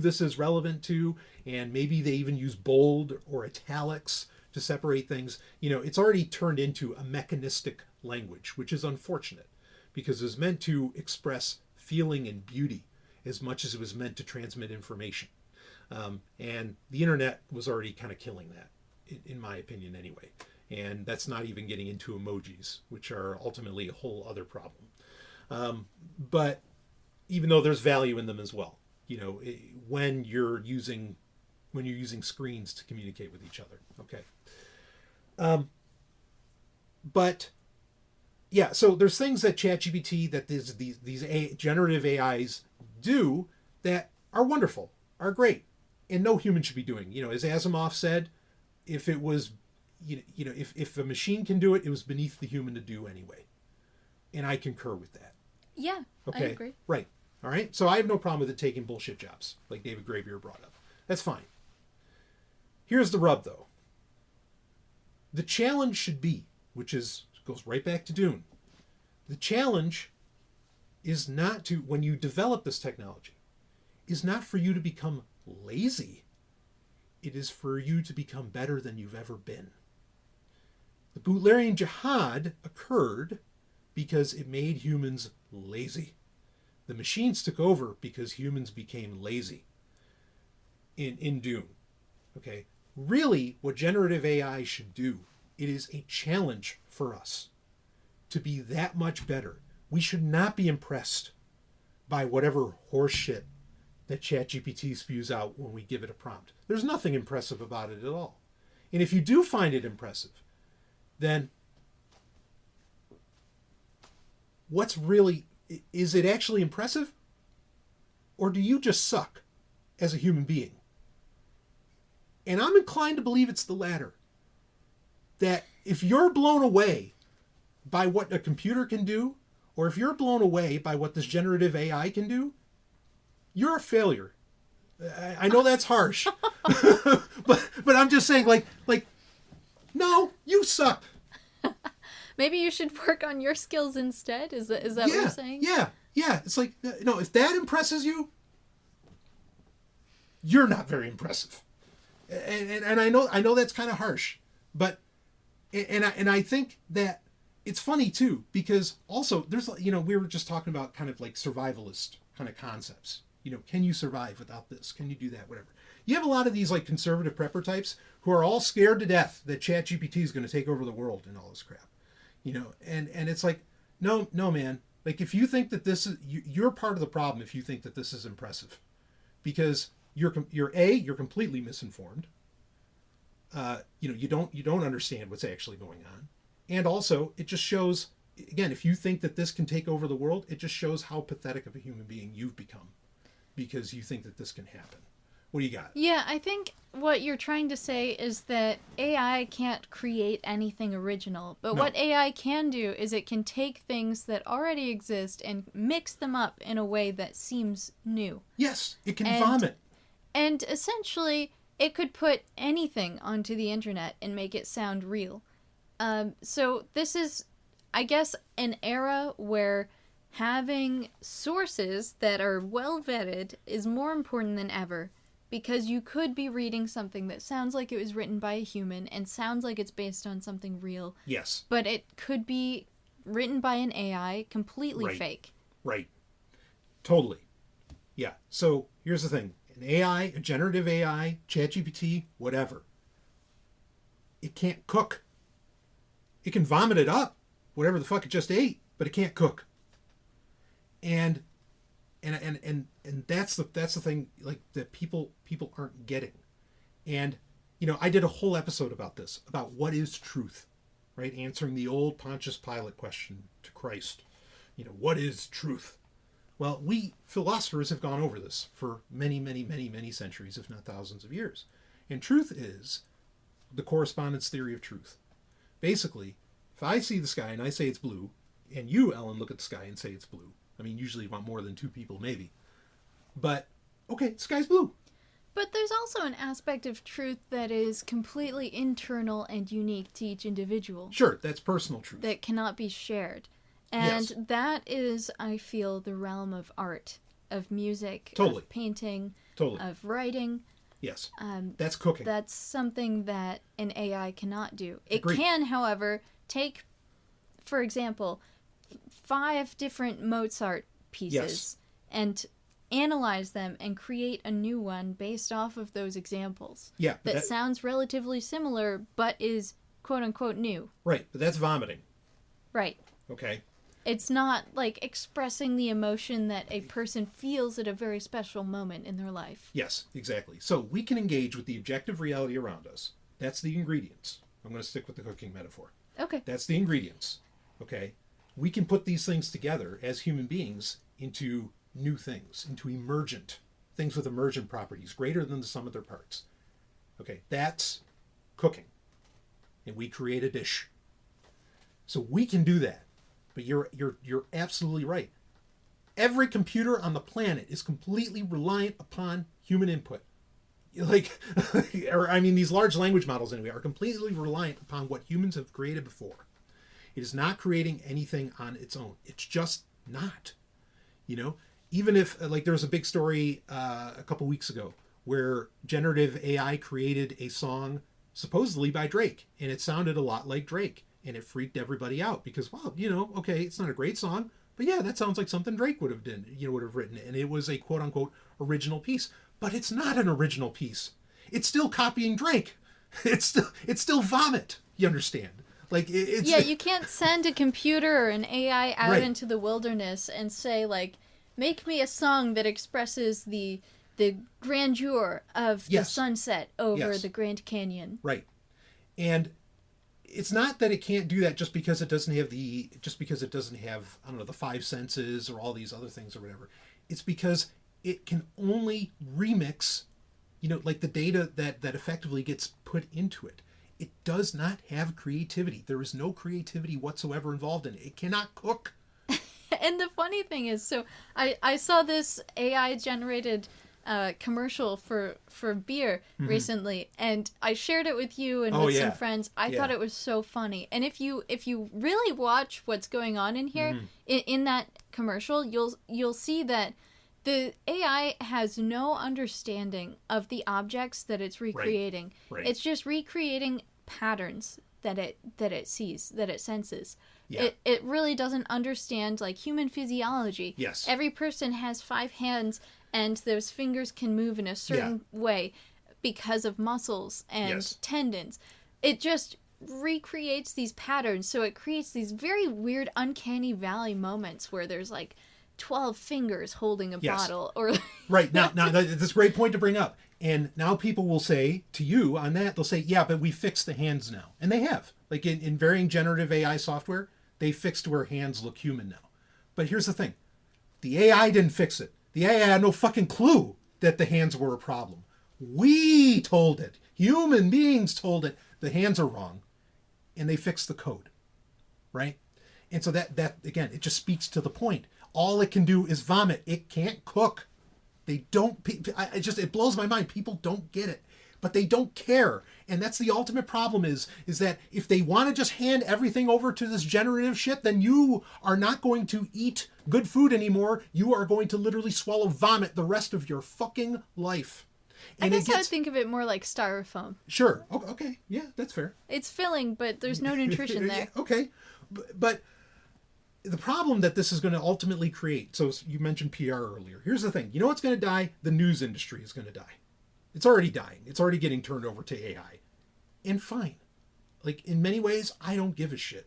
this is relevant to, and maybe they even use bold or italics to separate things. It's already turned into a mechanistic language, which is unfortunate, because it was meant to express feeling and beauty as much as it was meant to transmit information. And the internet was already kind of killing that, in my opinion anyway. And that's not even getting into emojis, which are ultimately a whole other problem. But even though there's value in them as well, when you're using screens to communicate with each other. Okay. But yeah, so there's things that ChatGPT, that these generative AIs do that are wonderful, are great, and no human should be doing. As Asimov said, if it was, if a machine can do it, it was beneath the human to do anyway. And I concur with that. Yeah, okay. I agree. Right. All right. So I have no problem with it taking bullshit jobs, like David Graeber brought up. That's fine. Here's the rub, though. The challenge should be, which goes right back to Dune. The challenge is not to, when you develop this technology, is not for you to become lazy. It is for you to become better than you've ever been. The Butlerian Jihad occurred because it made humans lazy. The machines took over because humans became lazy in Dune. Okay? Really, what generative AI should do, it is a challenge for us to be that much better. We should not be impressed by whatever horse shit that ChatGPT spews out when we give it a prompt. There's nothing impressive about it at all. And if you do find it impressive, then what's really, is it actually impressive? Or do you just suck as a human being? And I'm inclined to believe it's the latter. That if you're blown away by what a computer can do, or if you're blown away by what this generative AI can do, you're a failure. I know that's harsh, but I'm just saying, like, no, you suck. Maybe you should work on your skills instead. Is that what you're saying? Yeah. It's like, no, if that impresses you, you're not very impressive. And I know that's kind of harsh, but I think that it's funny too, because also there's, we were just talking about kind of like survivalist kind of concepts. Can you survive without this? Can you do that? Whatever. You have a lot of these like conservative prepper types who are all scared to death that ChatGPT is going to take over the world and all this crap. And it's like, no, man. Like, if you think that this is, you're part of the problem if you think that this is impressive, because you're completely misinformed. You don't understand what's actually going on, and also it just shows, again, if you think that this can take over the world, it just shows how pathetic of a human being you've become, because you think that this can happen. What do you got? Yeah, I think what you're trying to say is that AI can't create anything original. But No. what AI can do is it can take things that already exist and mix them up in a way that seems new. Yes, it can vomit. And essentially, it could put anything onto the internet and make it sound real. So this is, I guess, an era where having sources that are well vetted is more important than ever. Because you could be reading something that sounds like it was written by a human and sounds like it's based on something real. Yes. But it could be written by an AI, completely fake. Right. Totally. Yeah. So here's the thing. An AI, a generative AI, ChatGPT, whatever. It can't cook. It can vomit it up, whatever the fuck it just ate, but it can't cook. And that's the thing, like, that people aren't getting. And I did a whole episode about this, about what is truth, right? Answering the old Pontius Pilate question to Christ. What is truth? Well, we philosophers have gone over this for many, many, many, many centuries, if not thousands of years. And truth is the correspondence theory of truth. Basically, if I see the sky and I say it's blue, and you, Ellen, look at the sky and say it's blue, I mean, usually you want more than two people, maybe. But, okay, the sky's blue. But there's also an aspect of truth that is completely internal and unique to each individual. Sure, that's personal truth. That cannot be shared. And Yes. that is, I feel, the realm of art, of music, Totally. of painting, Totally. of writing. Yes. That's cooking. That's something that an AI cannot do. It Agreed. can, however, take, for example, 5 different Mozart pieces Yes. and analyze them and create a new one based off of those examples. Yeah. But That sounds relatively similar, but is quote-unquote new. right, but that's vomiting. Right. Okay? It's not like expressing the emotion that a person feels at a very special moment in their life. Yes, exactly. So we can engage with the objective reality around us. That's the ingredients. I'm going to stick with the cooking metaphor. Okay. That's the ingredients. Okay? We can put these things together as human beings into new things, into emergent things with emergent properties greater than the sum of their parts. Okay, that's cooking. And we create a dish. So we can do that. But you're absolutely right. Every computer on the planet is completely reliant upon human input. These large language models anyway are completely reliant upon what humans have created before. It is not creating anything on its own. It's just not. You know, even if like there was a big story a couple weeks ago where generative AI created a song supposedly by Drake, and it sounded a lot like Drake, and it freaked everybody out because, well, you know, okay, it's not a great song, but yeah, that sounds like something Drake would have done, you know, would have written, and it was a quote unquote original piece, but it's not an original piece. It's still copying Drake. It's still vomit. You understand? Like it's yeah, you can't send a computer or an AI out Right. into the wilderness and say like, make me a song that expresses the grandeur of the Yes. sunset over Yes. the Grand Canyon. Right. And it's not that it can't do that just because it doesn't have I don't know, the five senses or all these other things or whatever. It's because it can only remix, you know, like the data that effectively gets put into it. It does not have creativity. There is no creativity whatsoever involved in it. It cannot cook. And the funny thing is, so I saw this AI generated commercial for beer recently, and I shared it with you and with some friends. I thought it was so funny. And if you really watch what's going on in here in that commercial, you'll see that the AI has no understanding of the objects that it's recreating. Right. It's just recreating patterns that it sees, that it senses. Yeah. It really doesn't understand like human physiology. Yes. Every person has 5 hands, and those fingers can move in a certain way because of muscles and tendons. It just recreates these patterns, so it creates these very weird uncanny valley moments where there's like 12 fingers holding a bottle or Right. Now that's a great point to bring up. And now people will say to you on that, they'll say, yeah, but we fixed the hands now. And they have. Like in varying generative AI software, they fixed where hands look human now. But here's the thing. The AI didn't fix it. The AI had no fucking clue that the hands were a problem. We told it. Human beings told it the hands are wrong. And they fixed the code. Right? And so that again, it just speaks to the point. All it can do is vomit. It can't cook. They don't. It blows my mind. People don't get it, but they don't care, and that's the ultimate problem. Is that if they want to just hand everything over to this generative shit, then you are not going to eat good food anymore. You are going to literally swallow vomit the rest of your fucking life. And I guess I would think of it more like styrofoam. Sure. Okay. Yeah, that's fair. It's filling, but there's no nutrition there. Okay, but the problem that this is going to ultimately create, so you mentioned PR earlier. Here's the thing. You know what's going to die? The news industry is going to die. It's already dying. It's already getting turned over to AI. And fine. Like, in many ways, I don't give a shit.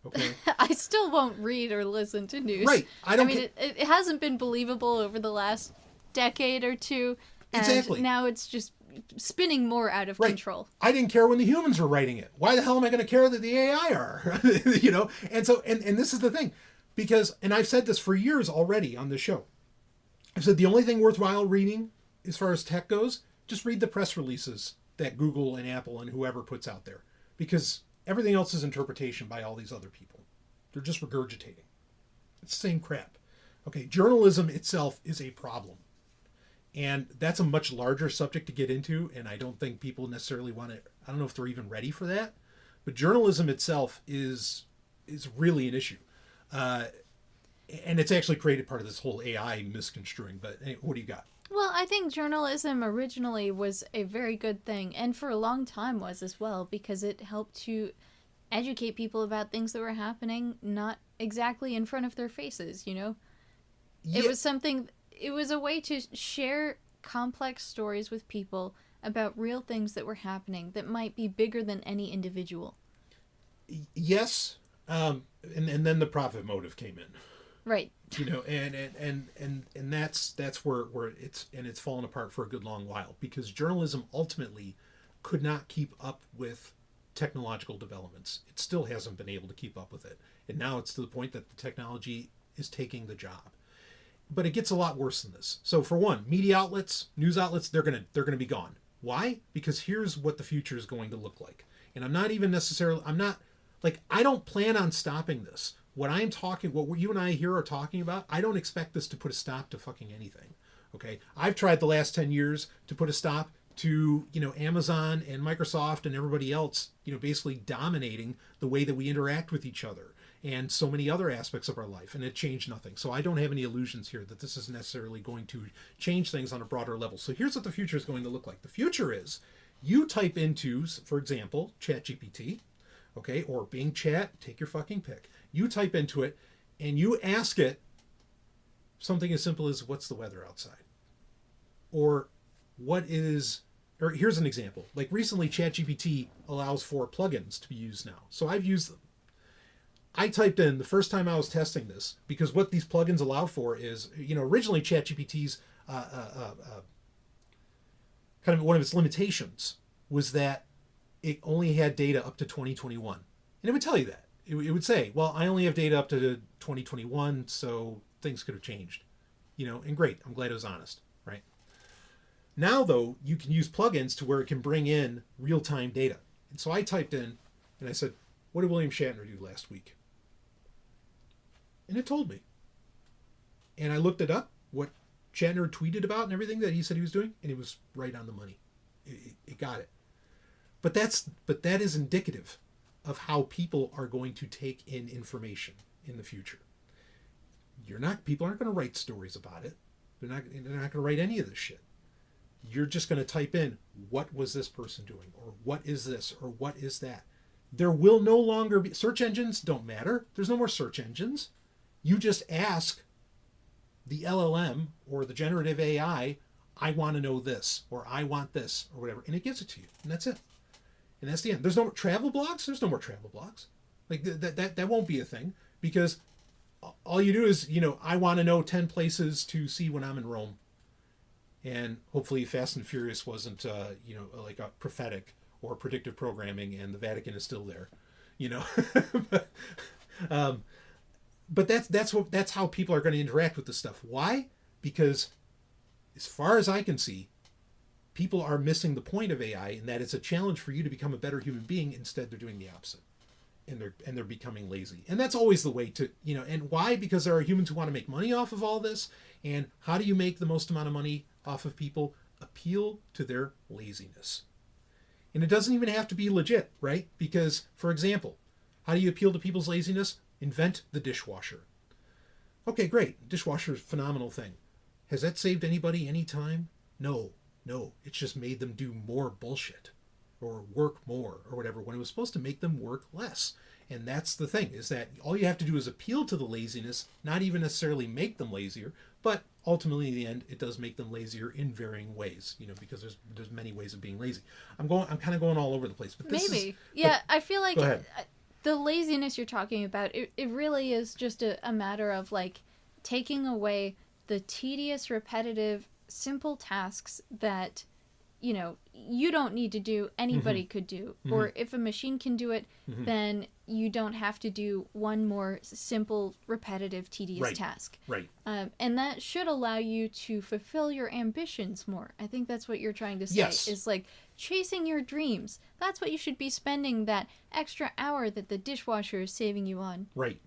Okay? I still won't read or listen to news. Right. I mean, it hasn't been believable over the last decade or two. And Exactly. now it's just spinning more out of control. I didn't care when the humans were writing it. Why the hell am I going to care that the AI are? You know? And so, and this is the thing. Because, and I've said this for years already on this show. I've said the only thing worthwhile reading as far as tech goes, just read the press releases that Google and Apple and whoever puts out there. Because everything else is interpretation by all these other people. They're just regurgitating. It's the same crap. Okay, journalism itself is a problem. And that's a much larger subject to get into, and I don't think people necessarily want to, I don't know if they're even ready for that. But journalism itself is really an issue. And it's actually created part of this whole AI misconstruing. But anyway, what do you got? Well, I think journalism originally was a very good thing, and for a long time was as well, because it helped to educate people about things that were happening not exactly in front of their faces, you know? Yeah. It was a way to share complex stories with people about real things that were happening that might be bigger than any individual. Yes. And then the profit motive came in. Right. You know, and that's where it's fallen apart for a good long while, because journalism ultimately could not keep up with technological developments. It still hasn't been able to keep up with it. And now it's to the point that the technology is taking the job. But it gets a lot worse than this. So for one, media outlets, news outlets, they're gonna be gone. Why? Because here's what the future is going to look like. And I don't plan on stopping this. What you and I here are talking about, I don't expect this to put a stop to fucking anything. Okay? I've tried the last 10 years to put a stop to, Amazon and Microsoft and everybody else, basically dominating the way that we interact with each other and so many other aspects of our life, and it changed nothing. So I don't have any illusions here that this is necessarily going to change things on a broader level. So here's what the future is going to look like. The future is you type into, for example, ChatGPT, okay, or Bing Chat, take your fucking pick. You type into it and you ask it something as simple as, what's the weather outside? Or here's an example. Like recently, ChatGPT allows for plugins to be used now. So I've used them. I typed in the first time I was testing this, because what these plugins allow for is, originally ChatGPT's kind of one of its limitations was that it only had data up to 2021. And it would tell you that. It would say, well, I only have data up to 2021, so things could have changed. And great. I'm glad it was honest, right? Now, though, you can use plugins to where it can bring in real-time data. And so I typed in, and I said, what did William Shatner do last week? And it told me. And I looked it up, what Shatner tweeted about and everything that he said he was doing, and it was right on the money. It got it. But that is indicative of how people are going to take in information in the future. People aren't going to write stories about it. They're not going to write any of this shit. You're just going to type in, what was this person doing? Or what is this? Or what is that? There will no longer be... Search engines don't matter. There's no more search engines. You just ask the LLM or the generative AI, I want to know this, or I want this, or whatever. And it gives it to you. And that's it. And that's the end. There's no more travel blogs. There's no more travel blogs. Like that won't be a thing, because all you do is, I want to know 10 places to see when I'm in Rome. And hopefully Fast and Furious wasn't, like a prophetic or predictive programming, and the Vatican is still there, but that's how people are going to interact with this stuff. Why? Because as far as I can see, people are missing the point of AI, and that it's a challenge for you to become a better human being. Instead, they're doing the opposite, and they're becoming lazy. And that's always the way to, and why? Because there are humans who want to make money off of all this. And how do you make the most amount of money off of people? Appeal to their laziness. And it doesn't even have to be legit, right? Because, for example, how do you appeal to people's laziness? Invent the dishwasher. Okay, great. Dishwasher is a phenomenal thing. Has that saved anybody any time? No. It's just made them do more bullshit or work more or whatever, when it was supposed to make them work less. And that's the thing, is that all you have to do is appeal to the laziness, not even necessarily make them lazier, but ultimately in the end, it does make them lazier in varying ways, because there's many ways of being lazy. I'm kind of going all over the place, but I feel like the laziness you're talking about, it really is just a matter of like taking away the tedious, repetitive, simple tasks that you don't need to do, anybody could do. Mm-hmm. Or if a machine can do it, then you don't have to do one more simple, repetitive, tedious task. Right. And that should allow you to fulfill your ambitions more. I think that's what you're trying to say. Yes. Is like chasing your dreams. That's what you should be spending that extra hour that the dishwasher is saving you on. Right.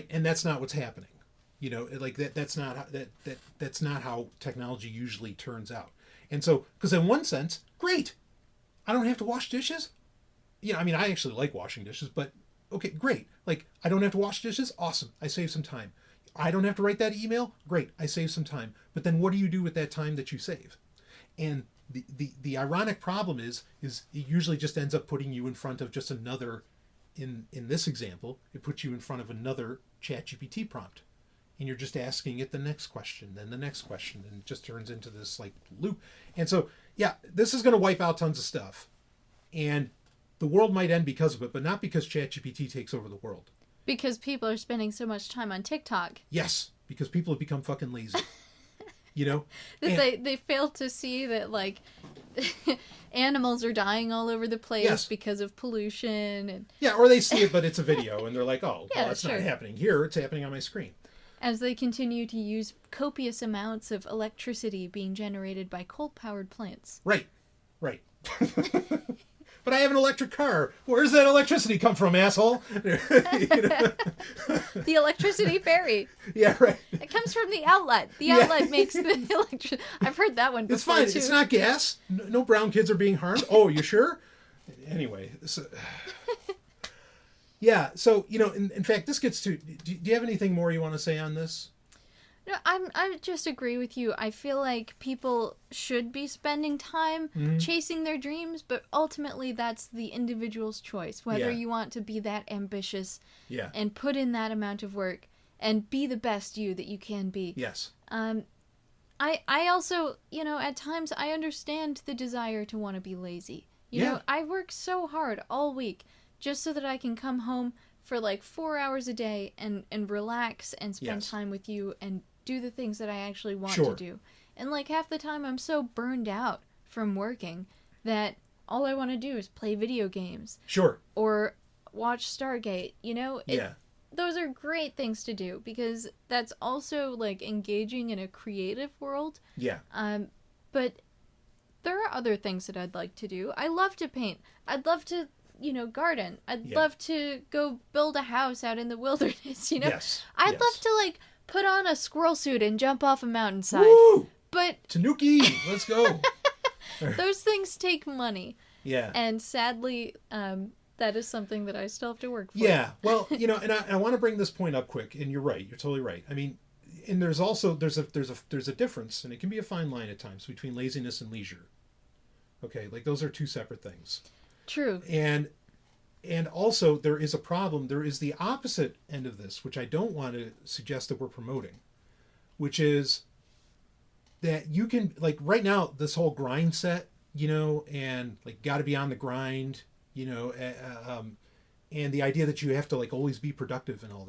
And that's not what's happening. Like that's not how technology usually turns out. And so, because in one sense, great, I don't have to wash dishes. I actually like washing dishes, but okay, great. Like, I don't have to wash dishes. Awesome. I save some time. I don't have to write that email. Great. I save some time. But then what do you do with that time that you save? And the ironic problem is it usually just ends up putting you in front of just another, in this example, it puts you in front of another ChatGPT prompt. And you're just asking it the next question, then the next question, and it just turns into this like loop. And so, yeah, this is going to wipe out tons of stuff. And the world might end because of it, but not because ChatGPT takes over the world. Because people are spending so much time on TikTok. Yes, because people have become fucking lazy. They fail to see that, like, animals are dying all over the place because of pollution. And yeah, or they see it, but it's a video, and they're like, oh, well, it's sure. not happening here. It's happening on my screen. As they continue to use copious amounts of electricity being generated by coal-powered plants. Right. But I have an electric car. Where does that electricity come from, asshole? You know? The electricity fairy. Yeah, right. It comes from the outlet. The outlet makes the electricity. I've heard that one before, It's fine. too. It's not gas. No brown kids are being harmed. Oh, you sure? Anyway. Yeah, so, in fact, this gets to... Do you have anything more you want to say on this? No, I just agree with you. I feel like people should be spending time chasing their dreams, but ultimately that's the individual's choice. Whether you want to be that ambitious and put in that amount of work and be the best you that you can be. Yes. I also, at times I understand the desire to want to be lazy. You know, I work so hard all week just so that I can come home for like 4 hours a day and relax and spend time with you and do the things that I actually want to do. And like half the time I'm so burned out from working that all I want to do is play video games. Sure. Or watch Stargate, Those are great things to do because that's also like engaging in a creative world. Yeah. But there are other things that I'd like to do. I love to paint. I'd love to garden. I'd love to go build a house out in the wilderness, Yes. I'd love to, like, put on a squirrel suit and jump off a mountainside. Woo! But... Tanuki! Let's go! Those things take money. Yeah. And sadly, that is something that I still have to work for. Yeah. Well, and I want to bring this point up quick, and you're right. You're totally right. I mean, and there's also, there's a difference, and it can be a fine line at times, between laziness and leisure. Okay? Like, those are two separate things. True. And also there is a problem. There is the opposite end of this, which I don't want to suggest that we're promoting, which is that you can, like, right now, this whole grind set, and like got to be on the grind, and the idea that you have to like always be productive and all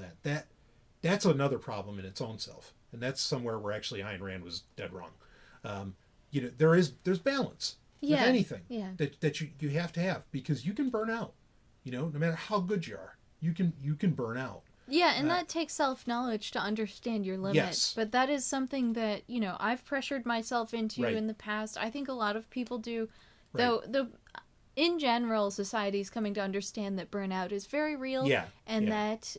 that's another problem in its own self. And that's somewhere where actually Ayn Rand was dead wrong. There's balance. With anything that you have to have, because you can burn out, no matter how good you are, you can burn out. Yeah, and that takes self-knowledge to understand your limits. Yes. But that is something that, I've pressured myself into in the past. I think a lot of people do. Right. Though in general, society's coming to understand that burnout is very real. Yeah. And that,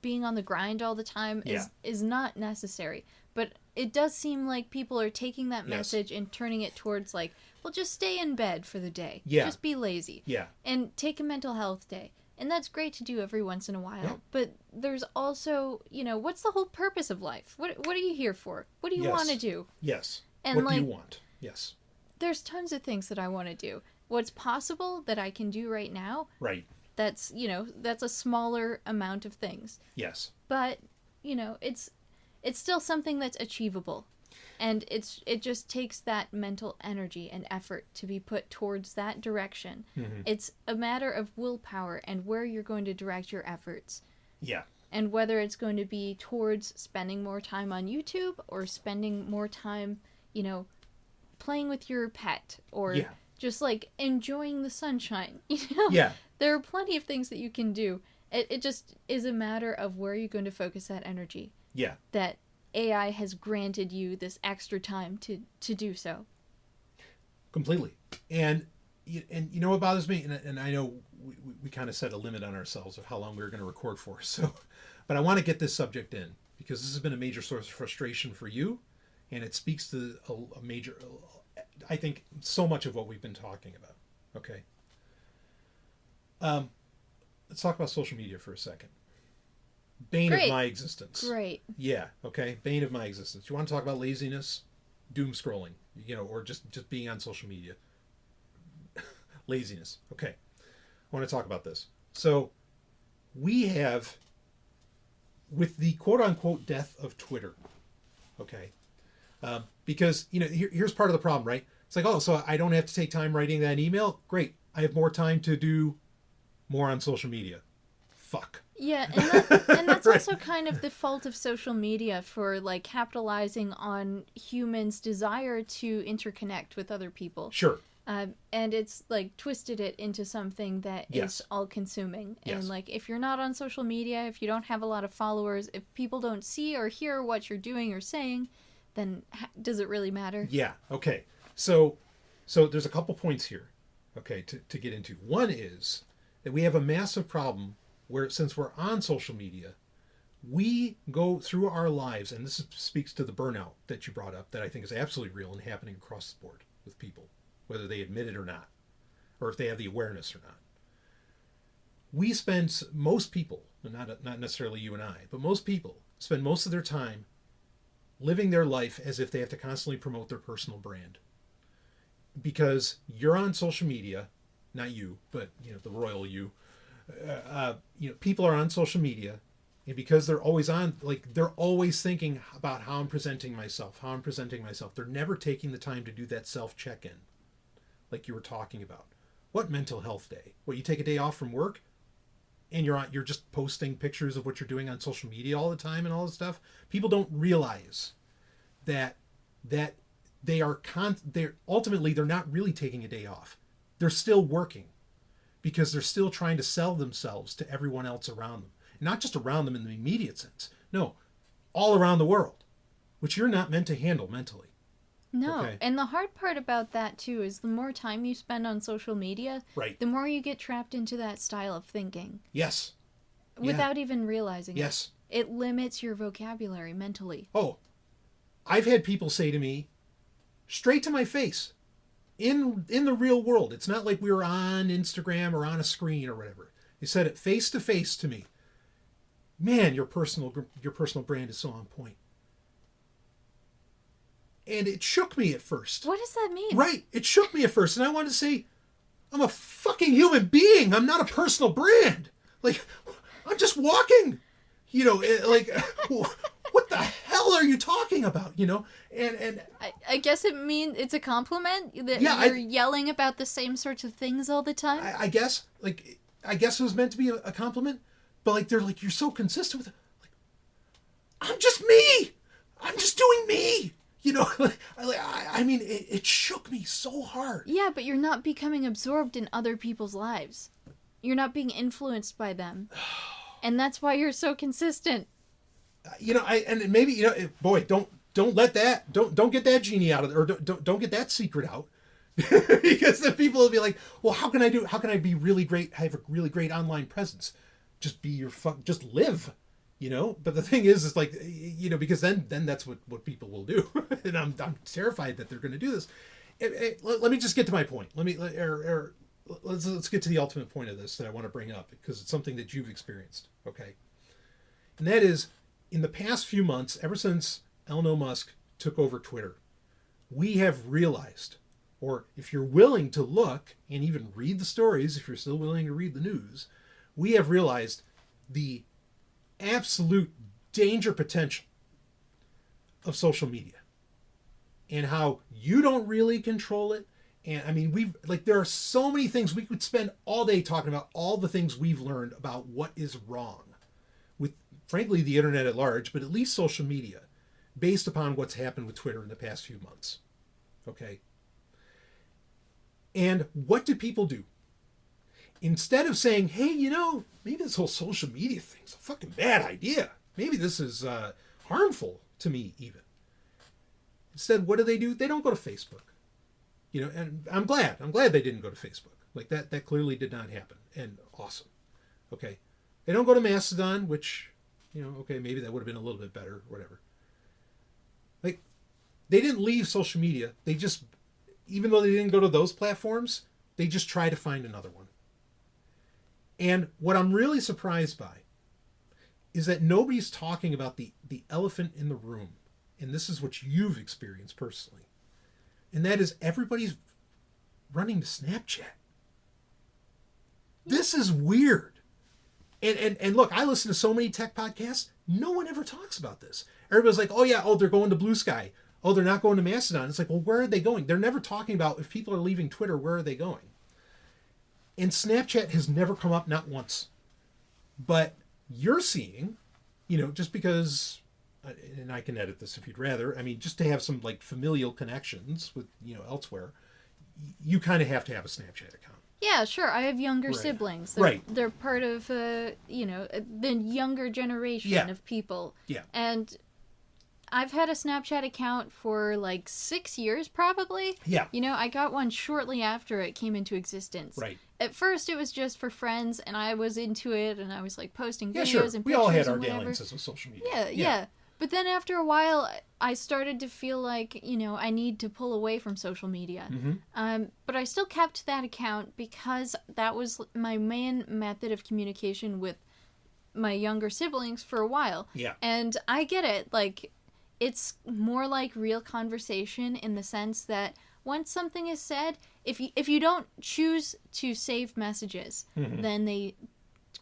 being on the grind all the time is not necessary. But it does seem like people are taking that message and turning it towards like, well, just stay in bed for the day. Yeah. Just be lazy. Yeah. And take a mental health day. And that's great to do every once in a while. Yeah. But there's also, what's the whole purpose of life? What are you here for? What do you want to do? Yes. And what do you want? Yes. There's tons of things that I want to do. What's possible that I can do right now? Right. That's, that's a smaller amount of things. Yes. But, it's still something that's achievable. And it just takes that mental energy and effort to be put towards that direction. Mm-hmm. It's a matter of willpower and where you're going to direct your efforts. Yeah. And whether it's going to be towards spending more time on YouTube or spending more time, playing with your pet or just like enjoying the sunshine. Yeah. There are plenty of things that you can do. It just is a matter of where you're going to focus that energy. Yeah. That AI has granted you this extra time to do so. Completely. And what bothers me, and I know we kind of set a limit on ourselves of how long we were going to record for, but I want to get this subject in because this has been a major source of frustration for you, and it speaks to a major, I think, so much of what we've been talking about. Okay. Let's talk about social media for a second. Bane of my existence. Great. Yeah, okay. Bane of my existence. You want to talk about laziness? Doom scrolling, or just being on social media. Laziness. Okay. I want to talk about this. So, we have, with the quote-unquote death of Twitter, okay, because, here's part of the problem, right? It's like, oh, so I don't have to take time writing that email? Great. I have more time to do more on social media. Fuck. Yeah, and that's right. also kind of the fault of social media for, like, capitalizing on humans' desire to interconnect with other people. Sure. And it's, like, twisted it into something that is all-consuming. Yes. And, like, if you're not on social media, if you don't have a lot of followers, if people don't see or hear what you're doing or saying, then does it really matter? Yeah, okay. So there's a couple points here, okay, to get into. One is that we have a massive problem where, since we're on social media, we go through our lives, and this speaks to the burnout that you brought up, that I think is absolutely real and happening across the board with people, whether they admit it or not, or if they have the awareness or not. We spend, most people, not necessarily you and I, but most people spend most of their time living their life as if they have to constantly promote their personal brand. Because you're on social media, not you, but the royal you. People are on social media, and because they're always on, they're always thinking about how I'm presenting myself. They're never taking the time to do that self-check-in, like you were talking about. What mental health day? What, you take a day off from work, and you're just posting pictures of what you're doing on social media all the time and all this stuff? People don't realize that they're ultimately, they're not really taking a day off. They're still working, because they're still trying to sell themselves to everyone else around them. Not just around them in the immediate sense. No, all around the world, which you're not meant to handle mentally. No, okay? And the hard part about that, too, is the more time you spend on social media, right, the more you get trapped into that style of thinking. Yes. Without even realizing yes. it. It limits your vocabulary mentally. Oh, I've had people say to me, straight to my face, in the real world, it's not like we were on Instagram or on a screen or whatever. They said it face to face to me. Man, your personal brand is so on point. And it shook me at first. What does that mean? Right. It shook me at first. And I wanted to say, I'm a fucking human being. I'm not a personal brand. Like, I'm just walking. What the hell are you talking about? And I guess it's a compliment that you're yelling about the same sorts of things all the time. I guess it was meant to be a compliment, but they're like, you're so consistent with it. Like, I'm just me. I'm just doing me. I mean, it shook me so hard. Yeah, but you're not becoming absorbed in other people's lives. You're not being influenced by them. And that's why you're so consistent. And maybe, boy, don't let that, don't get that genie out of there, or don't get that secret out. Because then people will be like, well, how can I be really great, have a really great online presence? Just be just live. But the thing is because then that's what people will do. And I'm terrified that they're going to do this. Let me just get to my point. Let's get to the ultimate point of this that I want to bring up, because it's something that you've experienced. Okay. And that is, in the past few months, ever since Elon Musk took over Twitter, we have realized, or if you're willing to look and even read the stories, if you're still willing to read the news, we have realized the absolute danger potential of social media and how you don't really control it. And I mean, there are so many things we could spend all day talking about, all the things we've learned about what is wrong with, frankly, the internet at large, but at least social media, based upon what's happened with Twitter in the past few months. Okay. And what do people do? Instead of saying, hey, maybe this whole social media thing's a fucking bad idea. Maybe this is harmful to me even. Instead, what do? They don't go to Facebook. And I'm glad they didn't go to Facebook. Like that clearly did not happen. And awesome. Okay. They don't go to Mastodon, which, okay, maybe that would have been a little bit better, whatever. Like, they didn't leave social media. They just, even though they didn't go to those platforms, they just try to find another one. And what I'm really surprised by is that nobody's talking about the elephant in the room. And this is what you've experienced personally. And that is, everybody's running to Snapchat. This is weird. And look, I listen to so many tech podcasts. No one ever talks about this. Everybody's like, they're going to Blue Sky. Oh, they're not going to Mastodon. It's like, well, where are they going? They're never talking about, if people are leaving Twitter, where are they going? And Snapchat has never come up, not once. But you're seeing, just because, and I can edit this if you'd rather, I mean, just to have some familial connections with, elsewhere, you kind of have to have a Snapchat account. Yeah, sure. I have younger Right. siblings. Right. They're part of, the younger generation Yeah. of people. Yeah. And I've had a Snapchat account for like 6 years, probably. Yeah. You know, I got one shortly after it came into existence. Right. At first, it was just for friends, and I was into it, and I was like posting videos Sure. and pictures. We all had our and whatever. dalliances with social media. Yeah. But then after a while, I started to feel like, you know, I need to pull away from social media. But I still kept that account because that was my main method of communication with my younger siblings for a while. Yeah. And I get it. Like, it's more like real conversation in the sense that once something is said, if you don't choose to save messages, then they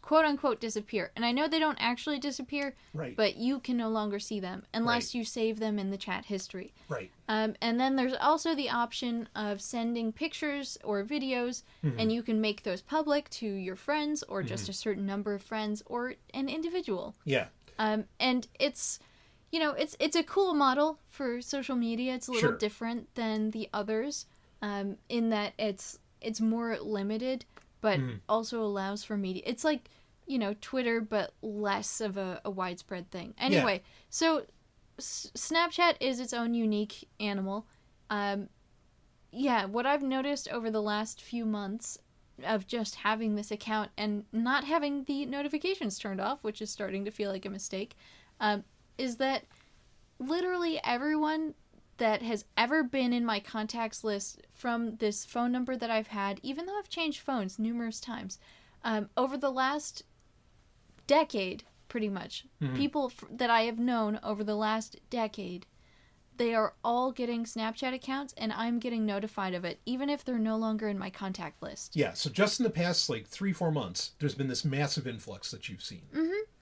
quote-unquote disappear. And I know they don't actually disappear, right, but you can no longer see them unless you save them in the chat history. Right. And then there's also the option of sending pictures or videos, and you can make those public to your friends or just a certain number of friends or an individual. Yeah. And it's, you know, it's a cool model for social media. It's a little different than the others, in that it's more limited, but also allows for media. It's like, you know, Twitter, but less of a widespread thing. Anyway, so Snapchat is its own unique animal. What I've noticed over the last few months of just having this account and not having the notifications turned off, which is starting to feel like a mistake, is that literally everyone that has ever been in my contacts list from this phone number that I've had, even though I've changed phones numerous times, over the last decade, pretty much, people that I have known over the last decade, they are all getting Snapchat accounts, and I'm getting notified of it, even if they're no longer in my contact list. Yeah, so just in the past, 3-4 months, there's been this massive influx that you've seen.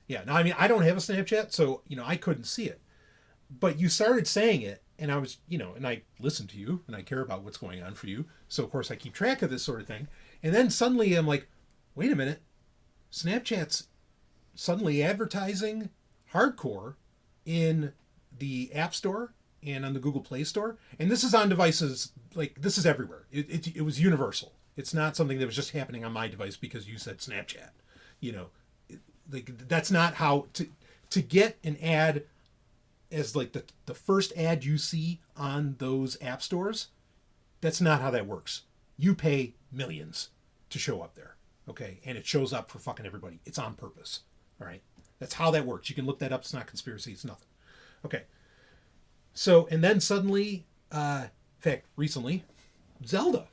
Yeah, now, I mean, I don't have a Snapchat, so, you know, I couldn't see it. But you started saying it, and I was, you know, and I listen to you, and I care about what's going on for you. So, of course, I keep track of this sort of thing. And then suddenly I'm like, wait a minute. Snapchat's suddenly advertising hardcore in the App Store and on the Google Play Store. And this is on devices, this is everywhere. It was universal. It's not something that was just happening on my device because you said Snapchat. You know, that's not how to get an ad as the first ad you see on those app stores. That's not how that works. You pay millions to show up there, okay? And it shows up for fucking everybody. It's on purpose, all right? That's how that works. You can look that up. It's not conspiracy. It's nothing. Okay. So, and then suddenly, in fact, recently, Zelda,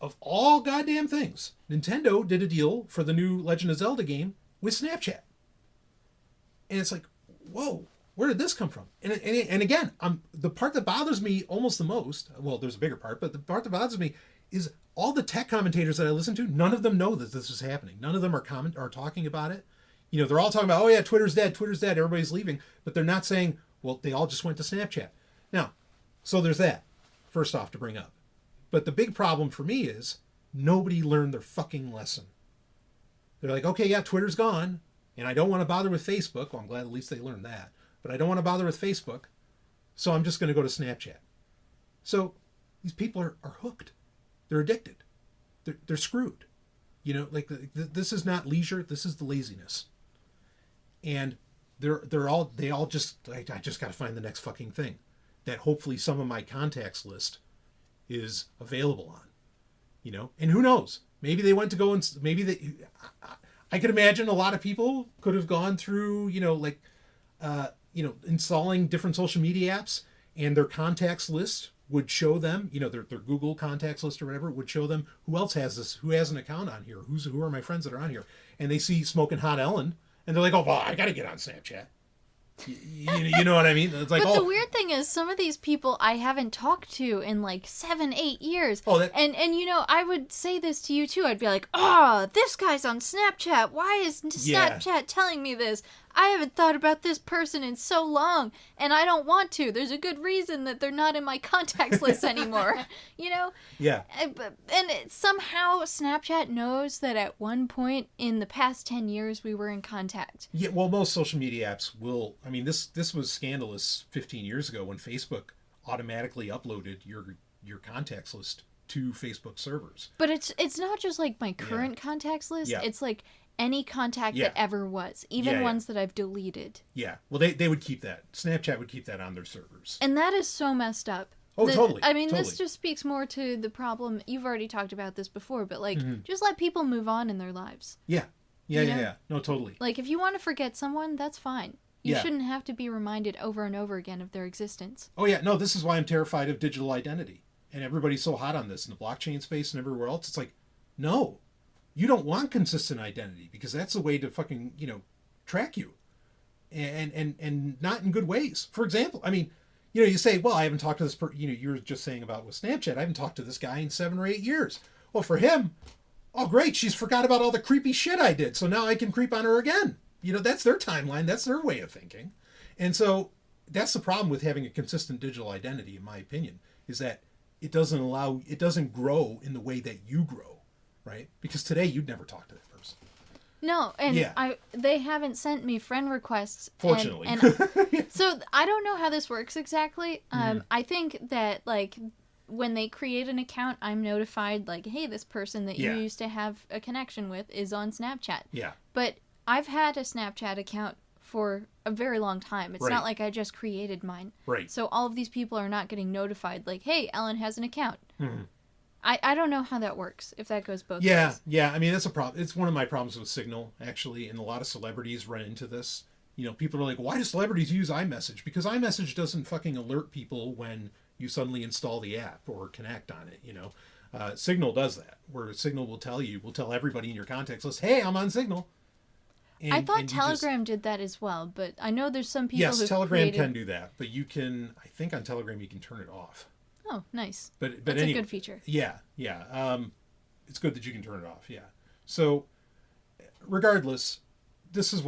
of all goddamn things, Nintendo did a deal for the new Legend of Zelda game with Snapchat. And it's like, whoa, where did this come from? And again, the part that bothers me almost the most, well, there's a bigger part, but the part that bothers me is all the tech commentators that I listen to, none of them know that this is happening. None of them are talking about it. You know, they're all talking about, oh yeah, Twitter's dead, everybody's leaving. But they're not saying, well, they all just went to Snapchat. Now, so there's that, first off, to bring up. But the big problem for me is nobody learned their fucking lesson. They're like, okay, yeah, Twitter's gone, and I don't want to bother with Facebook. Well, I'm glad at least they learned that. But I don't want to bother with Facebook, so I'm just going to go to Snapchat. So these people are hooked. They're addicted. They're screwed. You know, this is not leisure. This is the laziness. And they all just, I just got to find the next fucking thing that hopefully some of my contacts list is available on. You know, and who knows? Maybe they went to go and I could imagine a lot of people could have gone through, installing different social media apps, and their contacts list would show them, their Google contacts list or whatever would show them who else has this, who has an account on here, who are my friends that are on here, and they see Smoking Hot Ellen, and they're like, oh, well, I got to get on Snapchat. You know what I mean? It's like, but the weird thing is, some of these people I haven't talked to in 7-8 years. And I would say this to you too. I'd be like, oh, this guy's on Snapchat. Why is Snapchat telling me this? I haven't thought about this person in so long, and I don't want to. There's a good reason that they're not in my contacts list anymore. Yeah. And somehow Snapchat knows that at one point in the past 10 years we were in contact. Yeah, well, most social media apps will. I mean, this was scandalous 15 years ago when Facebook automatically uploaded your contacts list to Facebook servers. But it's not just my current contacts list. Yeah. It's any contact Yeah. that ever was, even Yeah. ones that I've deleted. Yeah. Well, they would keep that. Snapchat would keep that on their servers. And that is so messed up. Oh, totally. I mean, totally. this just speaks more to the problem. You've already talked about this before, but like, Mm-hmm. just let people move on in their lives. Yeah. Yeah, You yeah, know? yeah. No, totally. Like, if you want to forget someone, that's fine. You Yeah. shouldn't have to be reminded over and over again of their existence. Oh, yeah. No, this is why I'm terrified of digital identity. And everybody's so hot on this in the blockchain space and everywhere else. It's like, no, you don't want consistent identity because that's the way to fucking, track you. And not in good ways. For example, I mean, you say, well, I haven't talked to this you were just saying about with Snapchat, I haven't talked to this guy in 7 or 8 years. Well, for him, oh, great, she's forgot about all the creepy shit I did, so now I can creep on her again. That's their timeline, that's their way of thinking. And so that's the problem with having a consistent digital identity, in my opinion, is that it doesn't grow in the way that you grow, right? Because today you'd never talk to that person. No, and Yeah. they haven't sent me friend requests. Fortunately. And so I don't know how this works exactly. I think that, like, when they create an account, I'm notified, like, hey, this person that you Yeah. used to have a connection with is on Snapchat. Yeah. But I've had a Snapchat account for a very long time. It's Right. not like I just created mine. Right. So all of these people are not getting notified, like, hey, Ellen has an account. Mm-hmm. I don't know how that works, if that goes both Yeah, ways. yeah. I mean, that's a problem. It's one of my problems with Signal, actually, and a lot of celebrities run into this. People are like, why do celebrities use iMessage? Because iMessage doesn't fucking alert people when you suddenly install the app or connect on it, Signal does that, where Signal will tell everybody in your contacts list, hey, I'm on Signal. And, I thought and Telegram did that as well, but I know there's some people yes, who've Telegram created... can do that, but you can, I think on Telegram you can turn it off. Oh, nice. But That's anyway, a good feature. Yeah. It's good that you can turn it off. Yeah. So, regardless, this is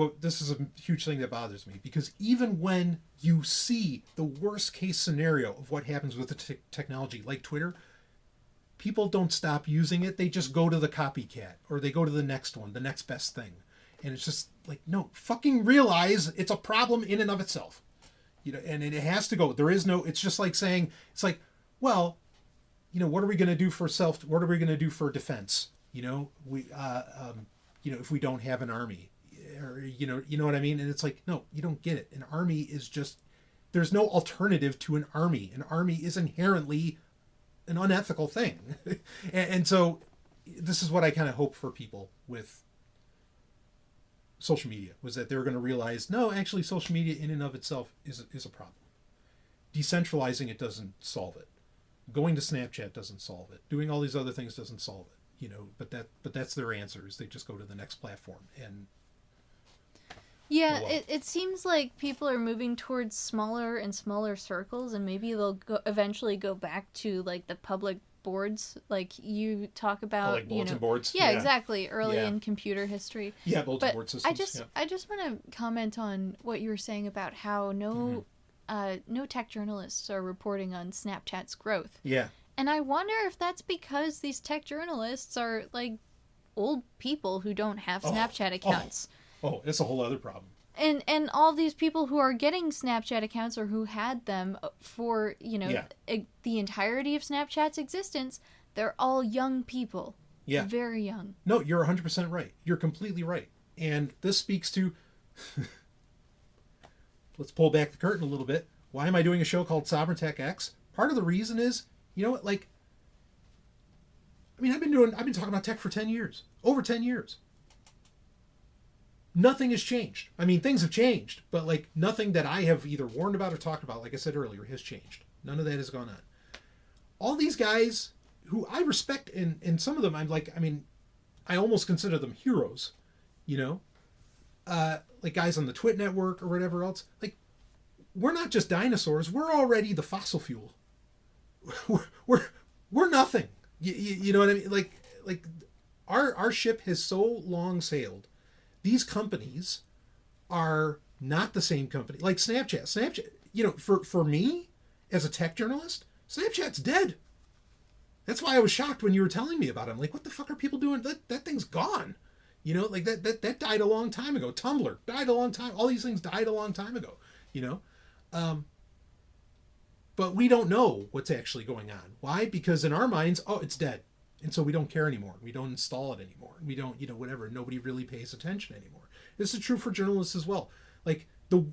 a huge thing that bothers me, because even when you see the worst case scenario of what happens with the technology, like Twitter, people don't stop using it. They just go to the copycat, or they go to the next one, the next best thing, and it's just like, no, fucking realize it's a problem in and of itself. And it has to go. There is no. It's just like saying, it's like, well, what are we going to do for what are we going to do for defense? If we don't have an army, or, you know what I mean? And it's like, no, you don't get it. An army is just, there's no alternative to an army. An army is inherently an unethical thing. and so this is what I kind of hope for people with social media, was that they're going to realize, no, actually social media in and of itself is a problem. Decentralizing it doesn't solve it. Going to Snapchat doesn't solve it. Doing all these other things doesn't solve it. But that's their answers. They just go to the next platform. And yeah, it seems like people are moving towards smaller and smaller circles, and maybe they'll eventually go back to, like, the public boards, like you talk about, like bulletin boards. Yeah, exactly. Early Yeah. in computer history. Yeah, bulletin But board systems. I just want to comment on what you were saying about how no tech journalists are reporting on Snapchat's growth. Yeah. And I wonder if that's because these tech journalists are, like, old people who don't have Snapchat accounts. Oh, it's a whole other problem. And all these people who are getting Snapchat accounts, or who had them for, the entirety of Snapchat's existence, they're all young people. Yeah. Very young. No, you're 100% right. You're completely right. And this speaks to... Let's pull back the curtain a little bit. Why am I doing a show called Sovereign Tech X? Part of the reason is, I've been talking about tech for 10 years. Over 10 years. Nothing has changed. I mean, things have changed, but, like, nothing that I have either warned about or talked about, like I said earlier, has changed. None of that has gone on. All these guys who I respect, and some of them I almost consider them heroes, like guys on the Twit network or whatever else. Like, we're not just dinosaurs. We're already the fossil fuel. We're nothing. You know what I mean? Like our ship has so long sailed. These companies are not the same company. Like Snapchat, for me as a tech journalist, Snapchat's dead. That's why I was shocked when you were telling me about it. I'm like, what the fuck are people doing? That thing's gone. Like that died a long time ago. Tumblr died a long time. All these things died a long time ago. But we don't know what's actually going on. Why? Because in our minds, it's dead. And so we don't care anymore. We don't install it anymore. We don't, whatever. Nobody really pays attention anymore. This is true for journalists as well. Like the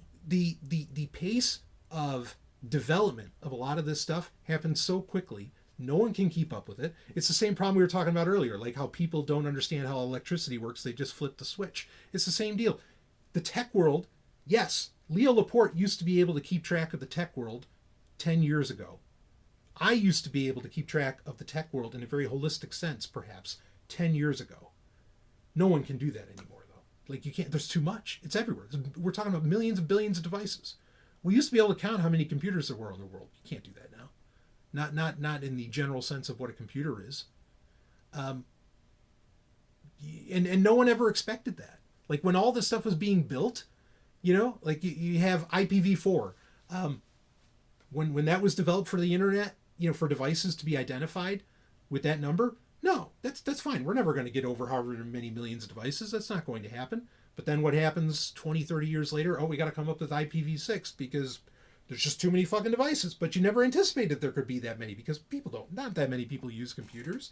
pace of development of a lot of this stuff happens so quickly. No one can keep up with it. It's the same problem we were talking about earlier, like how people don't understand how electricity works. They just flip the switch. It's the same deal. The tech world, yes, Leo Laporte used to be able to keep track of the tech world 10 years ago. I used to be able to keep track of the tech world in a very holistic sense, perhaps, 10 years ago. No one can do that anymore, though. Like, you can't, there's too much. It's everywhere. We're talking about millions and billions of devices. We used to be able to count how many computers there were in the world. You can't do that now. Not in the general sense of what a computer is. And no one ever expected that. Like, when all this stuff was being built, like you have IPv4. When that was developed for the internet, for devices to be identified with that number, no, that's fine. We're never going to get over however many millions of devices. That's not going to happen. But then what happens 20, 30 years later? Oh, we got to come up with IPv6 because there's just too many fucking devices. But you never anticipated there could be that many because not that many people use computers.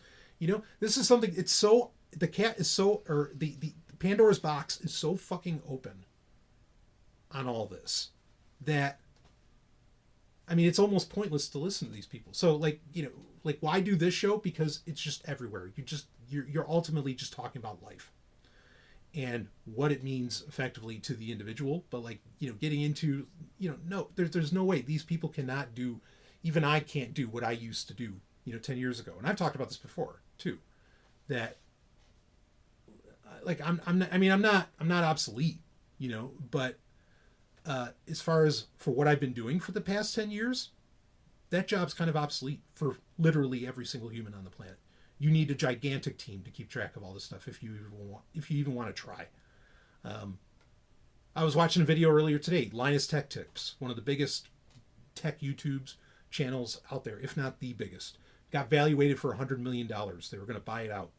This is something, the Pandora's box is so fucking open on all this that, I mean, it's almost pointless to listen to these people. So, why do this show? Because it's just everywhere. You're ultimately just talking about life and what it means effectively to the individual. But getting into, no, there's no way these people cannot do, even I can't do what I used to do, 10 years ago. And I've talked about this before too, that I'm not obsolete, but as far as for what I've been doing for the past 10 years, that job's kind of obsolete for literally every single human on the planet. You need a gigantic team to keep track of all this stuff if you even want to try. I was watching a video earlier today, Linus Tech Tips, one of the biggest tech YouTube channels out there, if not the biggest, got valuated for $100 million. They were going to buy it out.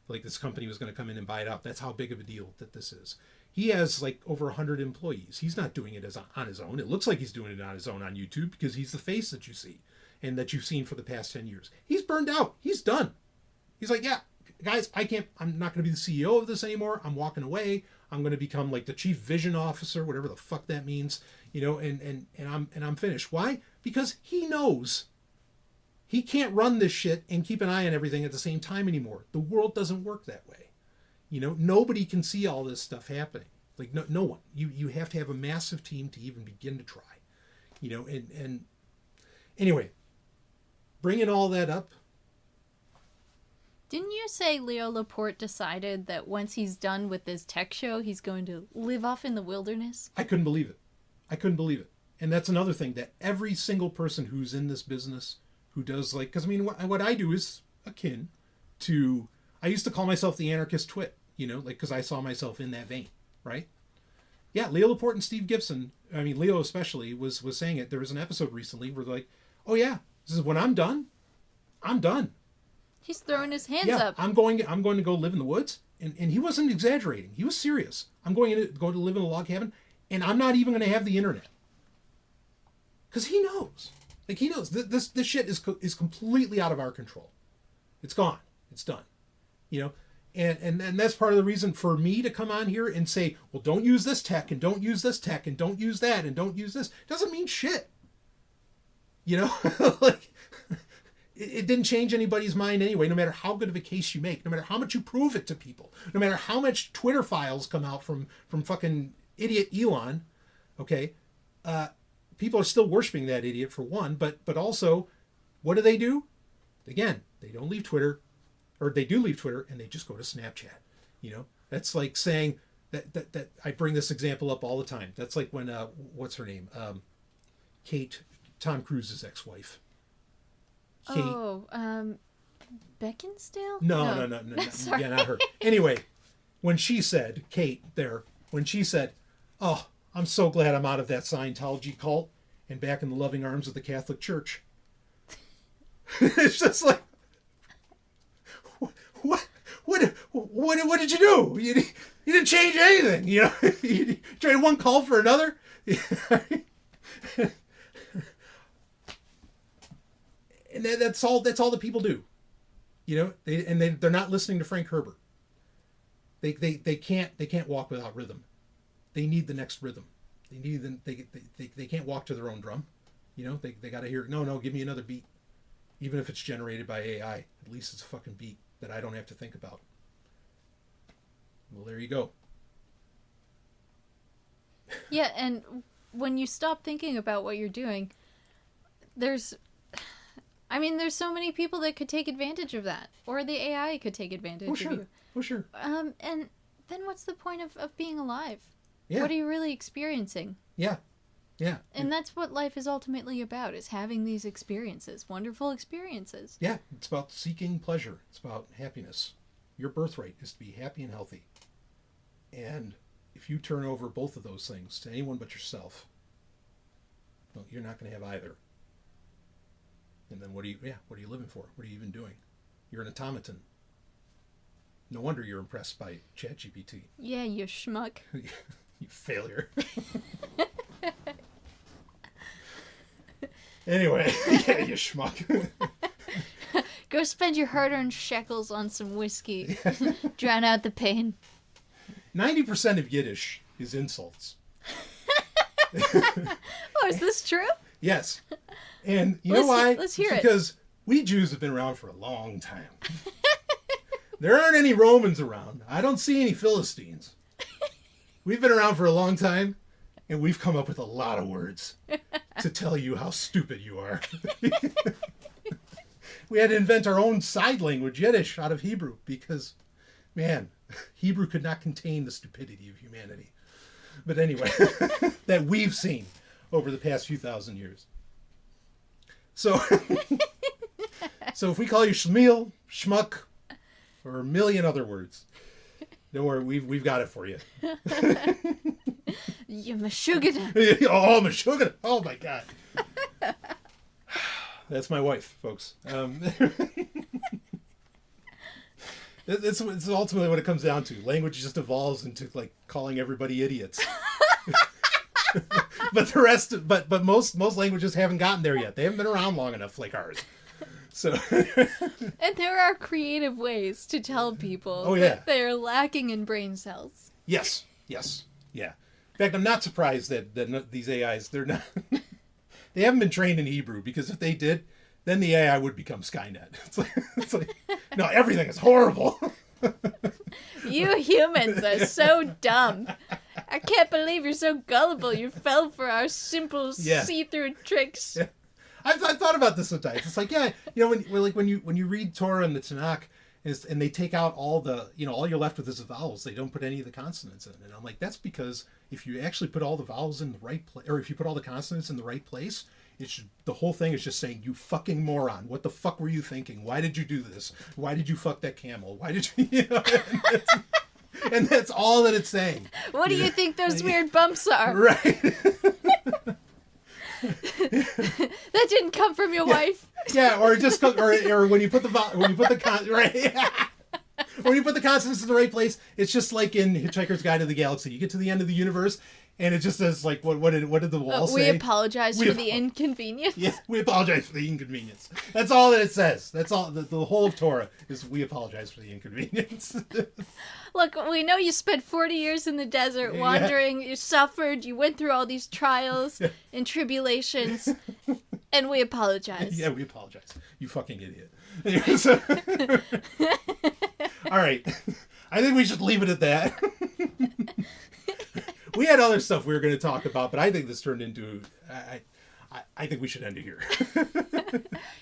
Like, this company was going to come in and buy it out. That's how big of a deal that this is. He has over 100 employees. He's not doing it on his own. It looks like he's doing it on his own on YouTube because he's the face that you see and that you've seen for the past 10 years. He's burned out. He's done. He's like, yeah, guys, I'm not going to be the CEO of this anymore. I'm walking away. I'm going to become the chief vision officer, whatever the fuck that means, and I'm finished. Why? Because he knows he can't run this shit and keep an eye on everything at the same time anymore. The world doesn't work that way. Nobody can see all this stuff happening. No one. You have to have a massive team to even begin to try. And anyway, bringing all that up. Didn't you say Leo Laporte decided that once he's done with this tech show, he's going to live off in the wilderness? I couldn't believe it. And that's another thing that every single person who's in this business who does because what I do is akin to, I used to call myself the anarchist twit, because I saw myself in that vein, right? Yeah, Leo Laporte and Steve Gibson, Leo especially, was saying it. There was an episode recently where they're like, oh yeah, this is when I'm done, I'm done. He's throwing his hands up. I'm going to go live in the woods. And he wasn't exaggerating. He was serious. I'm going to live in a log cabin, and I'm not even going to have the internet. Because he knows. He knows. This shit is completely out of our control. It's gone. It's done. And that's part of the reason for me to come on here and say, well, don't use this tech, and don't use this tech, and don't use that, and don't use this. Doesn't mean shit. It didn't change anybody's mind anyway, no matter how good of a case you make, no matter how much you prove it to people, no matter how much Twitter files come out from fucking idiot Elon, okay? People are still worshiping that idiot for one, but also, what do? Again, they don't leave Twitter, or they do leave Twitter, and they just go to Snapchat. That's like saying that I bring this example up all the time. That's like when, what's her name? Kate, Tom Cruise's ex-wife. Kate. Oh, Beckinsale? No. Yeah, not her. Anyway, when she said, Kate there, oh, I'm so glad I'm out of that Scientology cult and back in the loving arms of the Catholic Church. It's just like, what did you do? You didn't change anything. You traded one cult for another. And that's all that people do. They're not listening to Frank Herbert. They can't walk without rhythm. They need the next rhythm. They can't walk to their own drum. They got to hear, no, give me another beat. Even if it's generated by AI, at least it's a fucking beat that I don't have to think about. Well, there you go. Yeah, and when you stop thinking about what you're doing, there's so many people that could take advantage of that, or the AI could take advantage of you. Oh, sure. And then what's the point of being alive? Yeah. What are you really experiencing? Yeah. And that's what life is ultimately about, is having these experiences, wonderful experiences. Yeah, it's about seeking pleasure. It's about happiness. Your birthright is to be happy and healthy. And if you turn over both of those things to anyone but yourself, well, you're not going to have either. And then what are you living for? What are you even doing? You're an automaton. No wonder you're impressed by ChatGPT. Yeah, you schmuck. You failure. Anyway, yeah, you schmuck. Go spend your hard-earned shekels on some whiskey. Drown out the pain. 90% of Yiddish is insults. Oh, is this true? Yes. And you know why? Let's hear it. Because we Jews have been around for a long time. There aren't any Romans around. I don't see any Philistines. We've been around for a long time, and we've come up with a lot of words to tell you how stupid you are. We had to invent our own side language, Yiddish, out of Hebrew, because, man, Hebrew could not contain the stupidity of humanity. But anyway, that we've seen over the past few thousand years. So if we call you Schmiel, Schmuck, or a million other words, don't worry, we've got it for you. You Meshuggah. Oh, Meshuggah. Oh, my God. That's my wife, folks. It's ultimately what it comes down to. Language just evolves into like calling everybody idiots. But most languages haven't gotten there yet. They haven't been around long enough like ours. So And there are creative ways to tell people that they're lacking in brain cells. Yes. Yeah. In fact, I'm not surprised that these AIs, they haven't been trained in Hebrew, because if they did, then the AI would become Skynet. It's like no, everything is horrible. You humans are so dumb. I can't believe you're so gullible. You fell for our simple see-through tricks. Yeah. I've thought about this sometimes. It's like, when you read Torah and the Tanakh, and they take out all you're left with is the vowels. They don't put any of the consonants in. And I'm like, that's because if you actually put all the vowels in the right place, or if you put all the consonants in the right place, the whole thing is just saying, you fucking moron. What the fuck were you thinking? Why did you do this? Why did you fuck that camel? Why did you, and that's all that it's saying. What do you think those weird bumps are? Right. That didn't come from your wife. Yeah, or when you put when you put the consonants in the right place, it's just like in Hitchhiker's Guide to the Galaxy. You get to the end of the universe, and it just says like, what did the wall say? We apologize for the inconvenience. Yeah, we apologize for the inconvenience. That's all that it says. That's all. The whole of Torah is we apologize for the inconvenience. Look, we know you spent 40 years in the desert wandering. You suffered. You went through all these trials and tribulations, and we apologize. Yeah, we apologize. You fucking idiot. So, all right. I think we should leave it at that. We had other stuff we were going to talk about, but I think this turned into... I think we should end it here.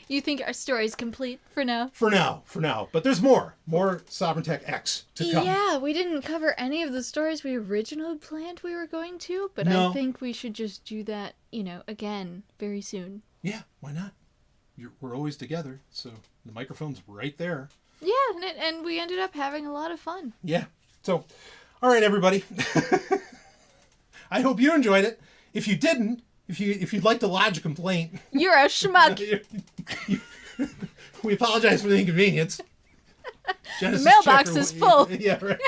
You think our story's complete for now? For now. But there's more. More Sovereign Tech X to come. Yeah, we didn't cover any of the stories we originally planned we were going to, but I think we should just do that, again, very soon. Yeah, why not? We're always together, so the microphone's right there. Yeah, and we ended up having a lot of fun. Yeah. So, all right, everybody. I hope you enjoyed it. If you didn't, if you'd like to lodge a complaint, you're a schmuck. We apologize for the inconvenience. Genesis the mailbox is full. Yeah, right.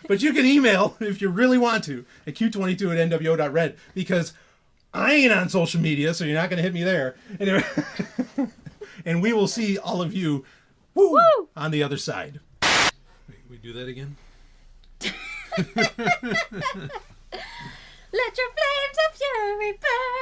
But you can email if you really want to at q22@nwo.red, because I ain't on social media, so you're not going to hit me there. Anyway, And we will see all of you woo, Woo! on the other side. Wait, we do that again? Let your flames of fury burn.